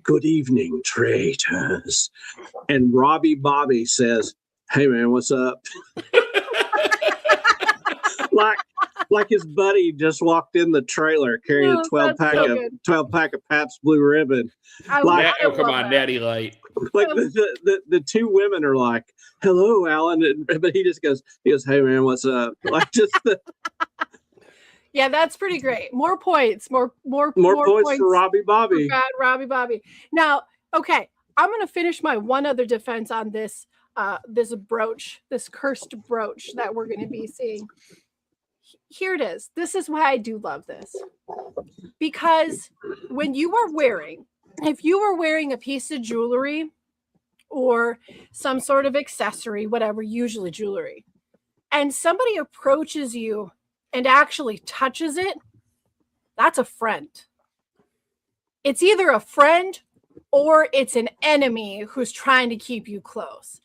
"Good evening, traitors." And Robbie Bobby says, "Hey, man, what's up?" like his buddy just walked in the trailer carrying a 12-pack of Pabst Blue Ribbon. Come on, Natty Light. Like the two women are like, "Hello, Alan," but he goes, "Hey, man, what's up?" Like, just yeah, that's pretty great. More points, more points for Robbie Bobby. Robbie Bobby. Now, okay, I'm going to finish my one other defense on this this brooch, this cursed brooch that we're going to be seeing. Here it is. This is why I do love this. Because when you are if you were wearing a piece of jewelry or some sort of accessory, whatever, usually jewelry, and somebody approaches you and actually touches it, that's a friend. It's either a friend or it's an enemy who's trying to keep you close.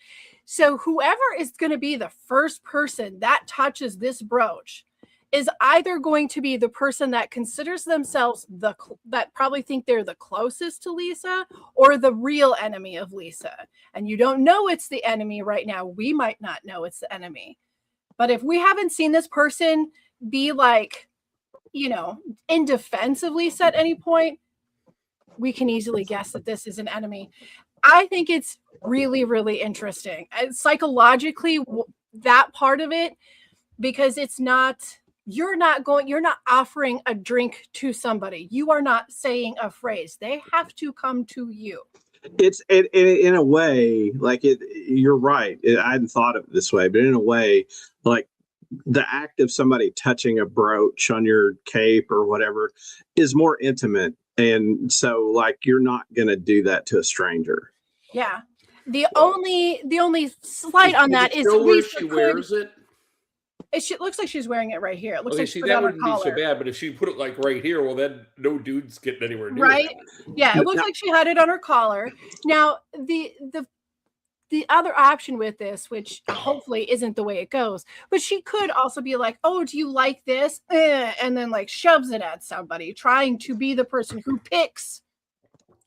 So whoever is going to be the first person that touches this brooch is either going to be the person that considers themselves that probably think they're the closest to Lisa, or the real enemy of Lisa. And you don't know it's the enemy right now. We might not know it's the enemy. But if we haven't seen this person be like, in defense of Lisa at any point, we can easily guess that this is an enemy. I think it's really, really interesting. Psychologically, that part of it, because it's not... You're not offering a drink to somebody. You are not saying a phrase. They have to come to you. It's in a way, like you're right. I hadn't thought of it this way, but in a way, like the act of somebody touching a brooch on your cape or whatever is more intimate. And so like, you're not going to do that to a stranger. Yeah. The only slight on that is where Lisa she wears it. It looks like she's wearing it right here. It looks like See, put that on her wouldn't be so collar. bad, but if she put it like right here, well, then no dude's getting anywhere near Right? that. Yeah, it looks like she had it on her collar. Now, the other option with this, which hopefully isn't the way it goes, but she could also be like, "Oh, do you like this?" And then like shoves it at somebody, trying to be the person who picks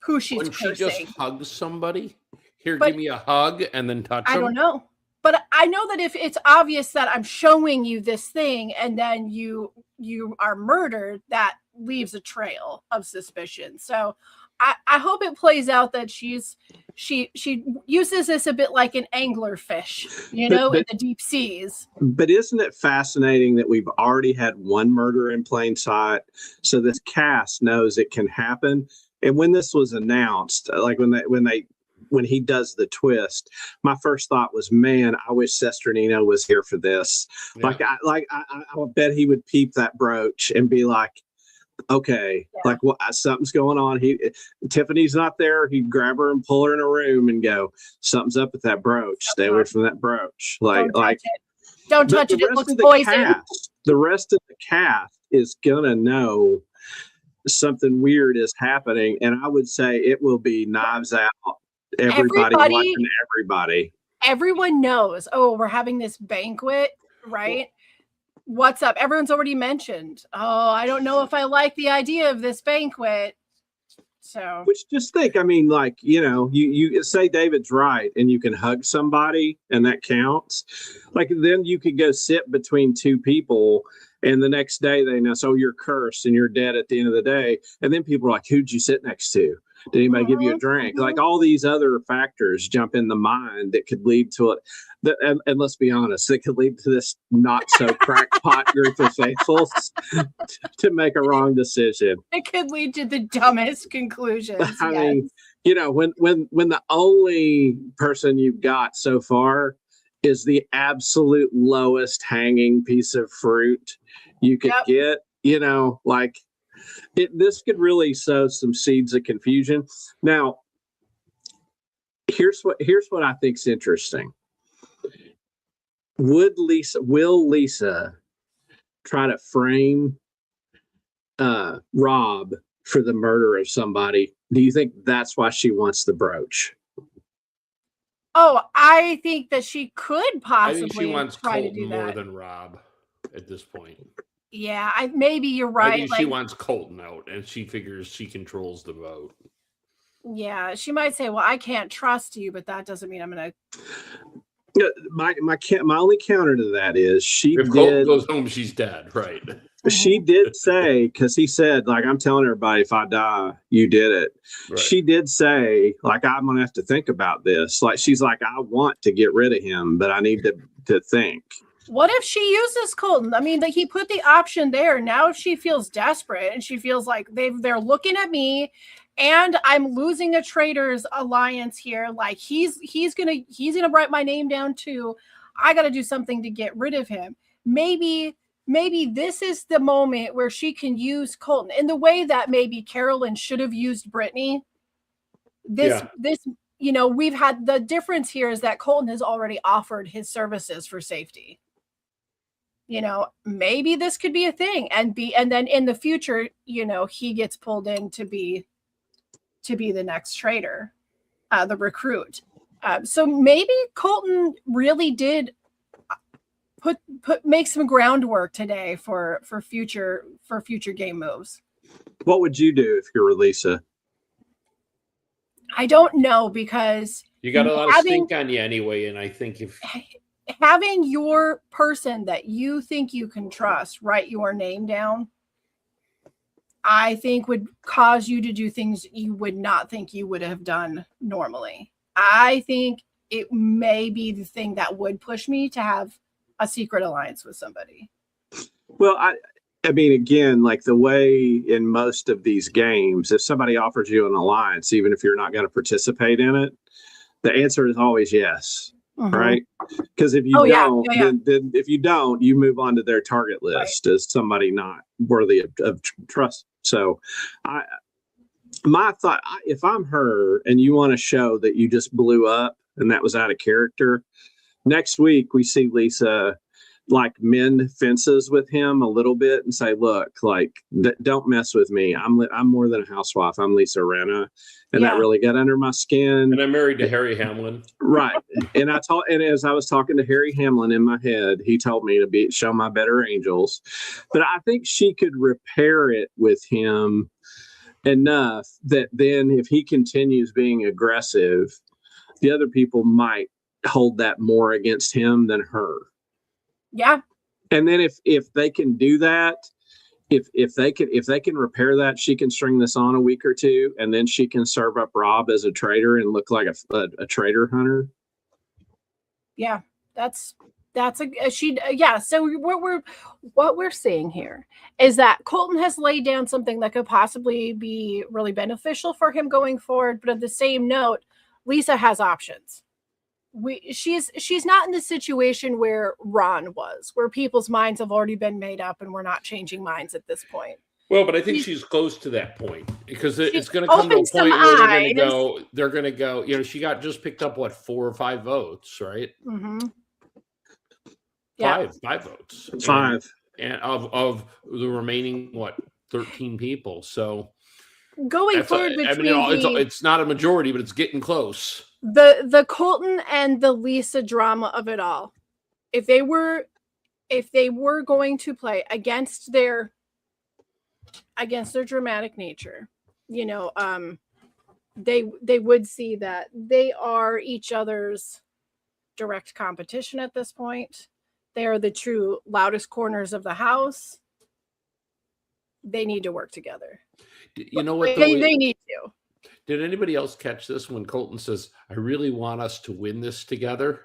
who she's When she kissing. just hugs somebody, here, But give me a hug, and then touch I them. don't know. But I know that if it's obvious that I'm showing you this thing and then you are murdered, that leaves a trail of suspicion. So I hope it plays out that she uses this a bit like an angler fish, in the deep seas. But isn't it fascinating that we've already had one murder in plain sight? So this cast knows it can happen. And when this was announced, like when he does the twist, my first thought was, man, I wish Sesternino was here for this. Yeah. I bet he would peep that brooch and be like, okay, like what, something's going on. Tiffany's not there. He'd grab her and pull her in a room and go, something's up with that brooch. Stay away from that brooch. Don't touch it. It looks poison. The rest of the cast is gonna know something weird is happening, and I would say it will be Knives Out. Everybody watching everybody. Everyone knows, oh, we're having this banquet, right? What's up? Everyone's already mentioned, oh, I don't know if I like the idea of this banquet. So, which just think, I mean, like, you say David's right and you can hug somebody and that counts. Like, then you could go sit between two people and the next day they know, so you're cursed and you're dead at the end of the day. And then people are like, who'd you sit next to? Did anybody give you a drink? Like, all these other factors jump in the mind that could lead to it. And let's be honest, it could lead to this not so crackpot group of faithfuls to make a wrong decision. It could lead to the dumbest conclusions. I mean, when the only person you've got so far is the absolute lowest hanging piece of fruit you could get, this could really sow some seeds of confusion. Now, here's what I think's interesting. Will Lisa try to frame Rob for the murder of somebody? Do you think that's why she wants the brooch? Oh, I think that she could possibly. I think she wants try Colton to do more that. than Rob at this point. Yeah, maybe you're right. I think she wants Colton out, and she figures she controls the vote. Yeah, she might say, "Well, I can't trust you," but that doesn't mean I'm going to. My only counter to that is if Colton goes home, she's dead, right? She did say, because he said, like, I'm telling everybody, if I die, you did it. Right. She did say, like, I'm going to have to think about this. Like, she's like, I want to get rid of him, but I need to think. What if she uses Colton? I mean, he put the option there. Now, if she feels desperate and she feels like they're looking at me, and I'm losing a Traitors alliance here, like he's gonna write my name down too. I got to do something to get rid of him. Maybe this is the moment where she can use Colton in the way that maybe Carolyn should have used Brittany. This. We've had the difference here is that Colton has already offered his services for safety. Maybe this could be a thing and then in the future, he gets pulled in to be the next traitor, the recruit. So maybe Colton really did make some groundwork today for future game moves. What would you do if you're Lisa? I don't know, because you got a lot of stink on you anyway, and I think if having your person that you think you can trust write your name down, I think would cause you to do things you would not think you would have done normally. I think it may be the thing that would push me to have a secret alliance with somebody. Well, I mean, again, like the way in most of these games, if somebody offers you an alliance, even if you're not going to participate in it, the answer is always yes. right? Because if you then if you don't, you move on to their target list as somebody not worthy of trust. So, my thought, if I'm her and you want to show that you just blew up and that was out of character, next week we see Lisa like mend fences with him a little bit and say, look, like don't mess with me. I'm more than a housewife. I'm Lisa Rinna, and that really got under my skin. And I'm married to Harry Hamlin. Right. And as I was talking to Harry Hamlin in my head, he told me to show my better angels. But I think she could repair it with him enough that then if he continues being aggressive, the other people might hold that more against him than her. Yeah. And then if they can do that, if they can repair that, she can string this on a week or two, and then she can serve up Rob as a traitor and look like a traitor hunter. Yeah, that's yeah. So what we're seeing here is that Colton has laid down something that could possibly be really beneficial for him going forward, but at the same note, Lisa has options. She's not in the situation where Ron was, where people's minds have already been made up and we're not changing minds at this point. Well, but I think she's close to that point because it's going to come to a point where they're going to go, she got just picked up, 4 or 5 votes, right? Mm-hmm. Yeah. 5 votes. 5. And of the remaining, 13 people. So going forward it's not a majority, but it's getting close. The Colton and the Lisa drama of it all. If they were going to play against their dramatic nature, they would see that they are each other's direct competition at this point. They are the true loudest corners of the house. They need to work together. You know what? They need to. Did anybody else catch this when Colton says, I really want us to win this together?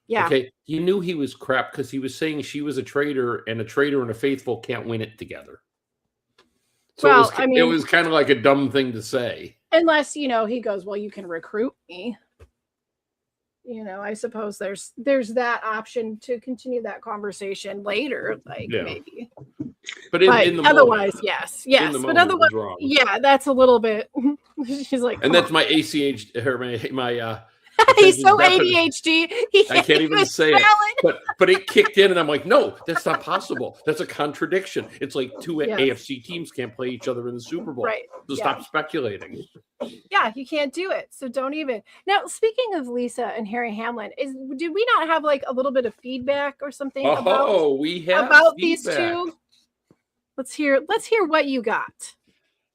Yeah. Okay. You knew he was crap because he was saying she was a traitor and a faithful can't win it together. So it was kind of like a dumb thing to say. Unless, he goes, well, you can recruit me. I suppose there's that option to continue that conversation later, maybe. But in the otherwise, moment, yes. But otherwise, wrong. Yeah, that's a little bit. She's like, and that's my ACH, my he's so ADHD. I can't even say it. But it kicked in, and I'm like, no, that's not possible. That's a contradiction. It's like 2 AFC teams can't play each other in the Super Bowl. Right. So stop speculating. Yeah, you can't do it. So don't even. Now, speaking of Lisa and Harry Hamlin, did we not have a little bit of feedback or something about these two? Let's hear what you got.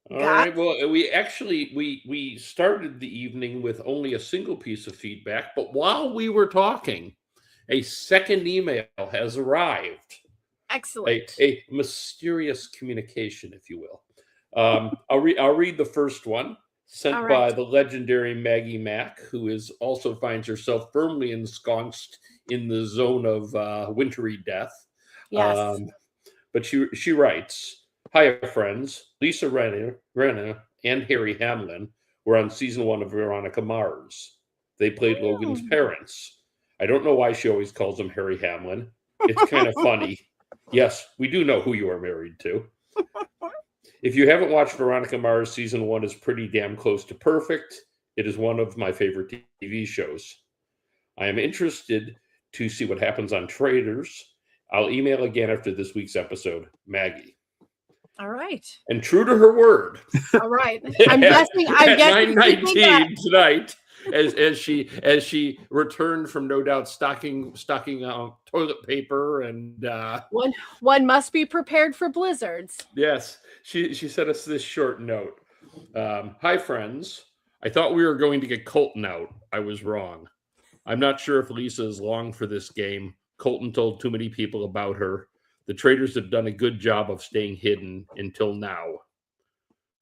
All right. Well, we started the evening with only a single piece of feedback, but while we were talking, a second email has arrived. Excellent. A mysterious communication, if you will. I'll read the first one, sent by the legendary Maggie Mack, who also finds herself firmly ensconced in the zone of wintry death. Yes. But she writes, hi, friends. Lisa Rinna and Harry Hamlin were on season 1 of Veronica Mars. They played Logan's parents. I don't know why she always calls him Harry Hamlin. It's kind of funny. Yes, we do know who you are married to. If you haven't watched Veronica Mars, season 1 is pretty damn close to perfect. It is one of my favorite TV shows. I am interested to see what happens on Traitors. I'll email again after this week's episode, Maggie. All right. And true to her word. All right. I'm guessing. At 9:19 tonight, as she returned from no doubt stocking toilet paper and one must be prepared for blizzards. Yes, she sent us this short note. Hi friends, I thought we were going to get Colton out. I was wrong. I'm not sure if Lisa is long for this game. Colton told too many people about her. The Traitors have done a good job of staying hidden until now.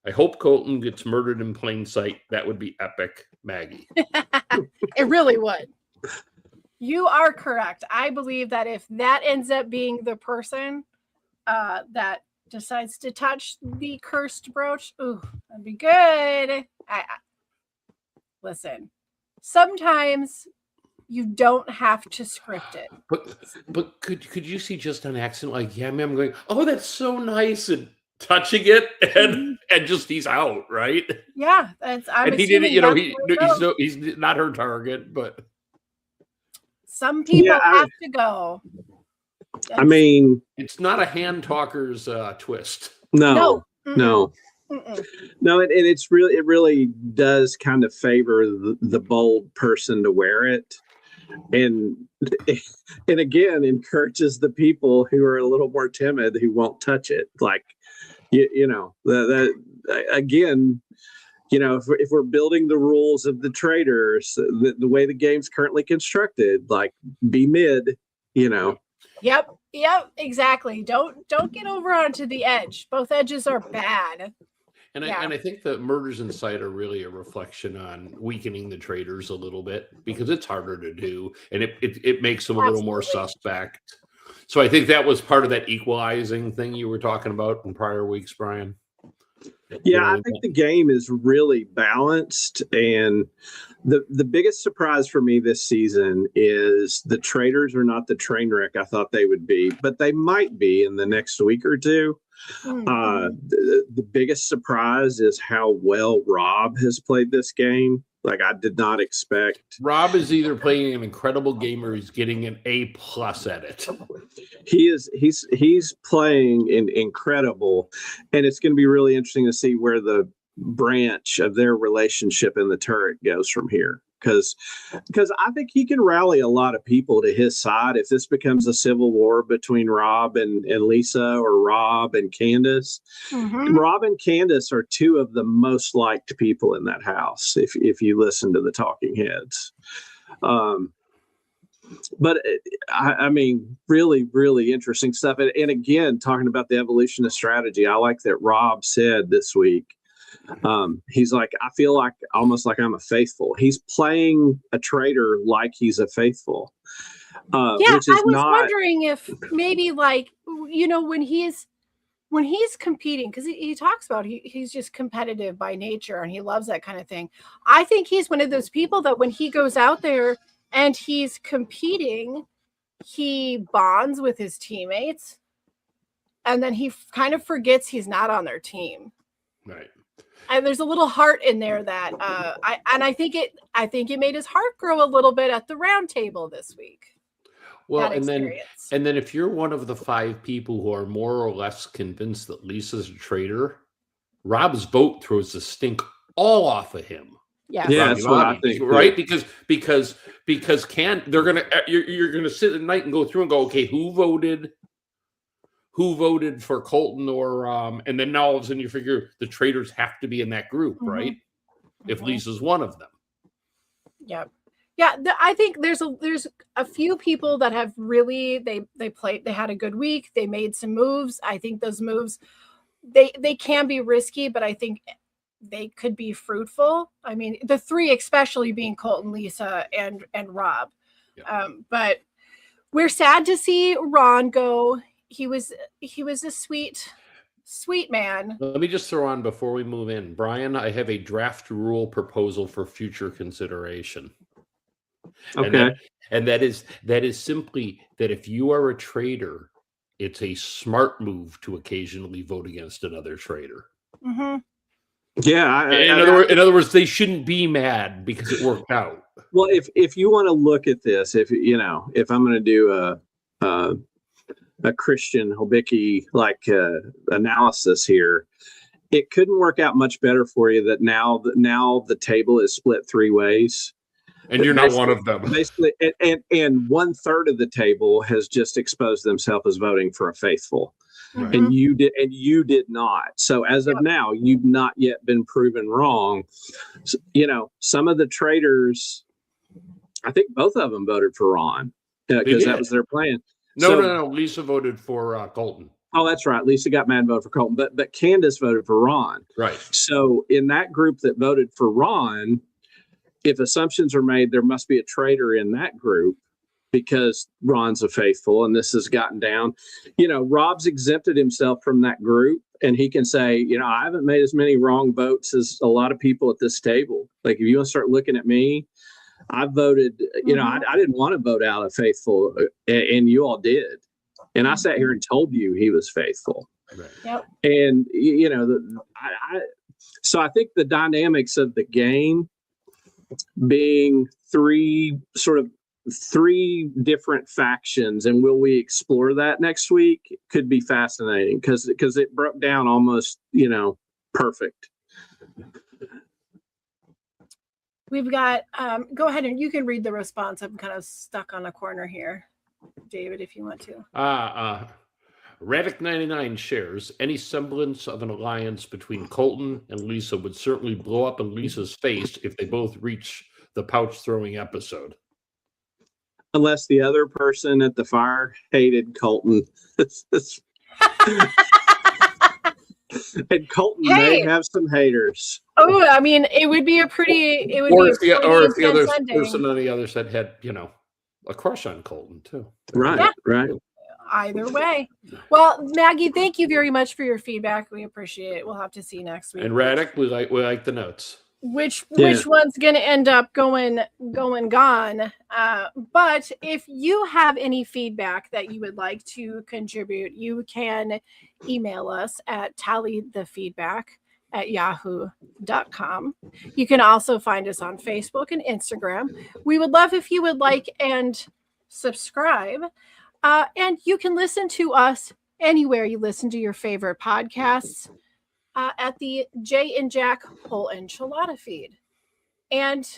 I hope Colton gets murdered in plain sight. That would be epic, Maggie. It really would. You are correct. I believe that if that ends up being the person that decides to touch the cursed brooch, that'd be good. Listen, sometimes You don't have to script it. But could you see just on accident, like, yeah, I'm going, oh, that's so nice, and touching it, and just he's out, right? Yeah, that's. I'm and he didn't, assuming he's not her target, but some people have to go. I mean, it's not a hand talker's twist. No. Mm-mm. No, it really does kind of favor the bold person to wear it, and again encourages the people who are a little more timid who won't touch it. Like, again, if we're building the rules of the Traitors, the way the game's currently constructed, like, be mid, Yep, exactly. Don't get over onto the edge. Both edges are bad. And I think the Murders in Sight are really a reflection on weakening the Traitors a little bit, because it's harder to do, and it makes them a little more suspect. So I think that was part of that equalizing thing you were talking about in prior weeks, Brian. Yeah, I think the game is really balanced, and the biggest surprise for me this season is the Traitors are not the train wreck I thought they would be, but they might be in the next week or two. The biggest surprise is how well Rob has played this game. Like, I did not expect. Rob is either playing an incredible game or he's getting an A+ at it. He's playing incredible, and it's going to be really interesting to see where the branch of their relationship in the turret goes from here. Because I think he can rally a lot of people to his side if this becomes a civil war between Rob and Lisa, or Rob and Candace. Rob and Candace are two of the most liked people in that house, if you listen to the talking heads. But I mean, really, really interesting stuff. And again, talking about the evolution of strategy, I like that Rob said this week, he's like, I feel like almost like I'm a faithful. He's playing a traitor like he's a faithful. Which is I was wondering if maybe, like, when he's competing, because he talks about he's just competitive by nature and he loves that kind of thing. I think he's one of those people that when he goes out there and he's competing, he bonds with his teammates, and then he kind of forgets he's not on their team. Right. And there's a little heart in there that I think it made his heart grow a little bit at the round table this week. Well, and then if you're one of the 5 people who are more or less convinced that Lisa's a traitor, Rob's vote throws the stink all off of him. Yeah, that's what I think, right? Because you're gonna sit at night and go through and go, okay, who voted for Colton, or and then now all of a sudden you figure the Traitors have to be in that group, right? If Lisa's one of them. Yep. Yeah, I think there's a few people that have really they had a good week. They made some moves. I think those moves they can be risky, but I think they could be fruitful. I mean, the 3 especially being Colton, Lisa, and Rob. Yeah. But we're sad to see Ron go. He was a sweet man. Let me just throw on before we move in, Brian, I have a draft rule proposal for future consideration. Okay. And that is simply that if you are a traitor, it's a smart move to occasionally vote against another traitor. Yeah. In other words, they shouldn't be mad because it worked out. Well, if you want to look at this, if I'm going to do a Christian Hobicki analysis here, it couldn't work out much better for you that now the table is split 3 ways. And you're not one of them. Basically, and 1/3 of the table has just exposed themselves as voting for a faithful. Right. And you did not. So as of now, you've not yet been proven wrong. So, some of the Traitors, I think both of them voted for Ron because that was their plan. No. Lisa voted for Colton. Oh, that's right. Lisa got mad and voted for Colton, but Candace voted for Ron. Right. So in that group that voted for Ron, if assumptions are made, there must be a traitor in that group because Ron's a faithful, and this has gotten down. Rob's exempted himself from that group, and he can say, I haven't made as many wrong votes as a lot of people at this table. Like, if you want to start looking at me, I voted, I didn't want to vote out of Faithful, and you all did. And I sat here and told you he was faithful. Right. Yep. And, so I think the dynamics of the game being three different factions, and will we explore that next week, could be fascinating because it broke down almost, perfect. We've got, go ahead and you can read the response. I'm kind of stuck on a corner here, David, if you want to. Radic99 shares, any semblance of an alliance between Colton and Lisa would certainly blow up in Lisa's face if they both reach the pouch throwing episode. Unless the other person at the fire hated Colton. And Colton may have some haters. Oh, I mean, it would be a pretty if the other ending. person on the other side had, a crush on Colton too. Right, Yeah. right. Either way. Well, Maggie, thank you very much for your feedback. We appreciate it. We'll have to see you next week. And Radic, we like the notes. Which one's going to end up gone? But if you have any feedback that you would like to contribute, you can email us at tallythefeedback@yahoo.com. You can also find us on Facebook and Instagram. We would love if you would like and subscribe. And you can listen to us anywhere you listen to your favorite podcasts. At the Jay and Jack Whole Enchilada feed. And,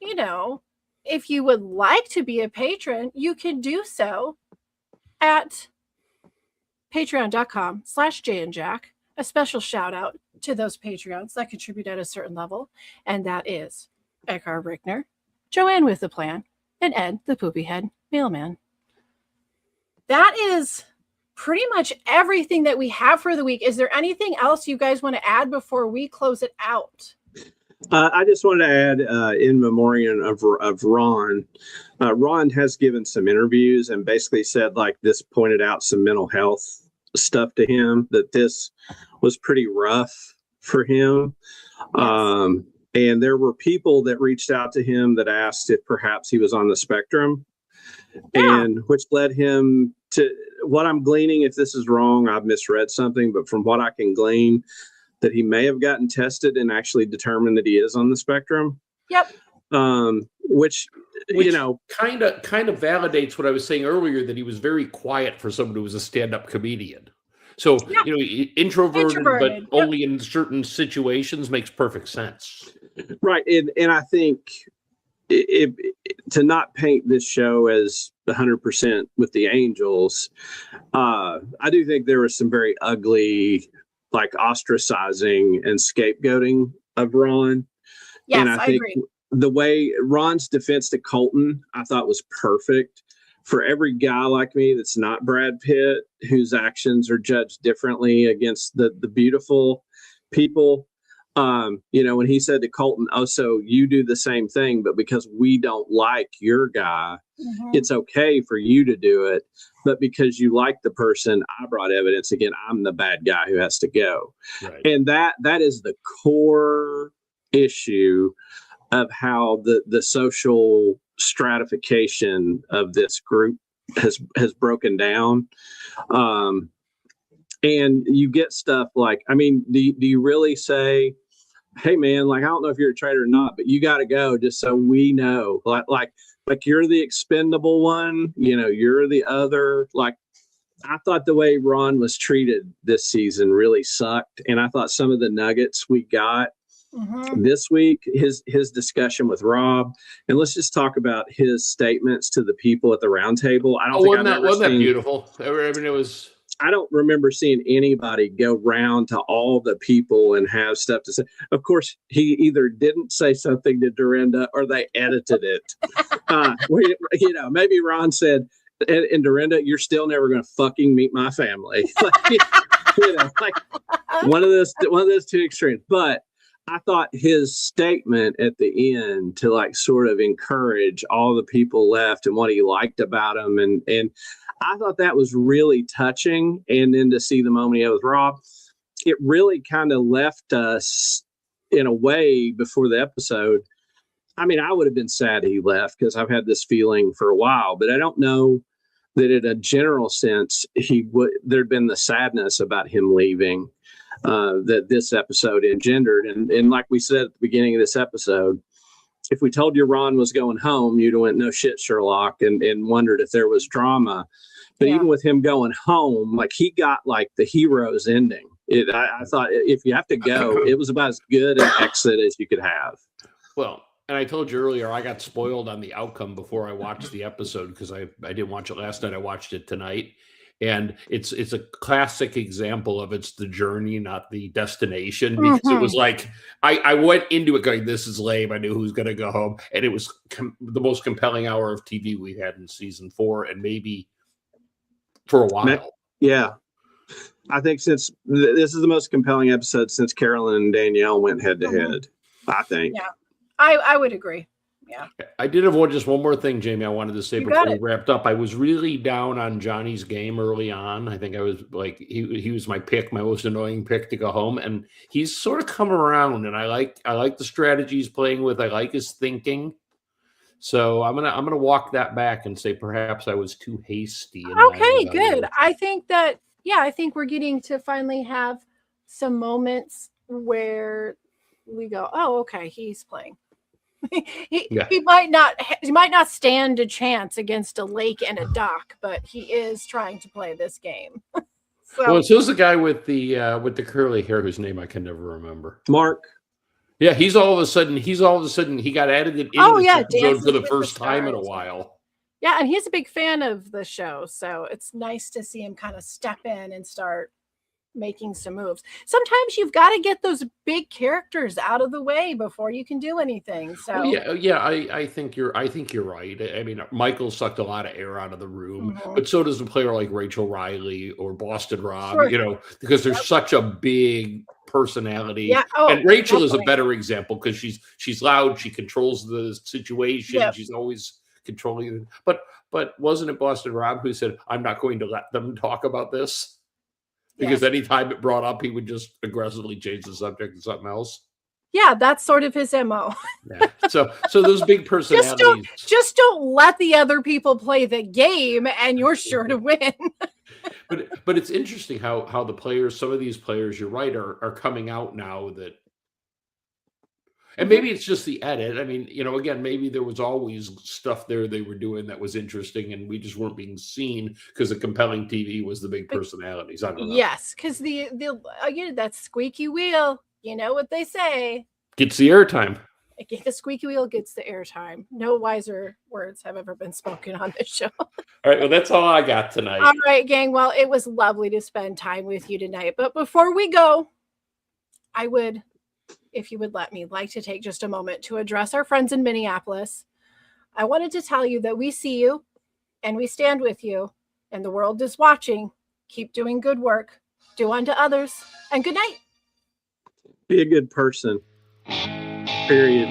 if you would like to be a patron, you can do so at patreon.com/jayandjack. A special shout out to those Patreons that contribute at a certain level. And that is Eckhart Rickner, Joanne with the Plan, and Ed the Poopy Head Mailman. That is pretty much everything that we have for the week. Is there anything else you guys want to add before we close it out? I just wanted to add in memoriam of Ron. Ron has given some interviews and basically said this pointed out some mental health stuff to him, that this was pretty rough for him. Yes. And there were people that reached out to him that asked if perhaps he was on the spectrum. Yeah. And which led him to what I'm gleaning. If this is wrong, I've misread something, but from what I can glean, that he may have gotten tested and actually determined that he is on the spectrum. Yep. Which kind of validates what I was saying earlier, that he was very quiet for someone who was a stand-up comedian. So, introverted, but only in certain situations makes perfect sense. Right. And I think to not paint this show as 100% with the Angels, I do think there was some very ugly, ostracizing and scapegoating of Ron. Yes, and I think agree. The way Ron's defense to Colton, I thought was perfect. For every guy like me that's not Brad Pitt, whose actions are judged differently against the beautiful people. When he said to Colton, "Oh, so you do the same thing, but because we don't like your guy, it's okay for you to do it. But because you like the person, I brought evidence again. I'm the bad guy who has to go." Right. And that is the core issue of how the social stratification of this group has broken down. And you get stuff do you really say, "Hey man, I don't know if you're a traitor or not, but you got to go just so we know, like you're the expendable one, you're the other." I thought the way Ron was treated this season really sucked. And I thought some of the nuggets we got this week, his discussion with Rob, and let's just talk about his statements to the people at the round table. Wasn't that beautiful? I mean, it was. I don't remember seeing anybody go round to all the people and have stuff to say. Of course, he either didn't say something to Dorinda or they edited it. Maybe Ron said, "And Dorinda, you're still never going to fucking meet my family." One of those two extremes. But I thought his statement at the end to sort of encourage all the people left and what he liked about him, and I thought that was really touching. And then to see the moment he had with Rob, it really kind of left us in a way before the episode I mean, I would have been sad he left because I've had this feeling for a while, but I don't know that in a general sense there'd been the sadness about him leaving that this episode engendered. And like we said at the beginning of this episode, if we told you Ron was going home, you'd have went, no shit, Sherlock, and wondered if there was drama. But even with him going home, like he got like the hero's ending. I thought if you have to go, it was about as good an exit as you could have. Well, and I told you earlier, I got spoiled on the outcome before I watched the episode because I didn't watch it last night. I watched it tonight. And it's a classic example of it's the journey, not the destination, because it was like I went into it going, this is lame. I knew who's going to go home. And it was the most compelling hour of TV we had in season 4 and maybe for a while. Yeah. I think since this is the most compelling episode since Carolyn and Danielle went head to head, I think. Yeah, I would agree. Yeah. I did have just one more thing, Jamie, I wanted to say before we wrapped up. I was really down on Johnny's game early on. I think I was like, he was my pick, my most annoying pick to go home. And he's sort of come around, and I like the strategy he's playing with. I like his thinking. So I'm gonna walk that back and say perhaps I was too hasty. Okay, good. I think we're getting to finally have some moments where we go, oh, okay, he's playing. He might not stand a chance against a lake and a dock, but he is trying to play this game. So is the guy with the curly hair whose name I can never remember. Mark. Yeah, he's all of a sudden he got added into the episode for the first time in a while. Yeah, and he's a big fan of the show, so it's nice to see him kind of step in and start making some moves. Sometimes you've got to get those big characters out of the way before you can do anything. So I think you're right. I mean, Michael sucked a lot of air out of the room, but so does a player like Rachel Riley or Boston Rob, because there's such a big personality. Yeah. And Rachel is a better example because she's loud, she controls the situation, she's always controlling it. But wasn't it Boston Rob who said, I'm not going to let them talk about this? Because anytime it brought up, he would just aggressively change the subject to something else. Yeah, that's sort of his MO. Yeah. So those big personalities. Just don't let the other people play the game, and you're sure to win. But it's interesting how the players, some of these players, you're right, are coming out now that. And maybe it's just the edit. I mean, again, maybe there was always stuff there they were doing that was interesting, and we just weren't being seen because the compelling TV was the big personalities. I don't know. Yes, because the that squeaky wheel. You know what they say. Gets the airtime. The squeaky wheel gets the airtime. No wiser words have ever been spoken on this show. All right, well, that's all I got tonight. All right, gang. Well, it was lovely to spend time with you tonight. But before we go, I would, if you would let me, like to take just a moment to address our friends in Minneapolis. I wanted to tell you that we see you and we stand with you, and the world is watching. Keep doing good work. Do unto others, and good night. Be a good person. Period.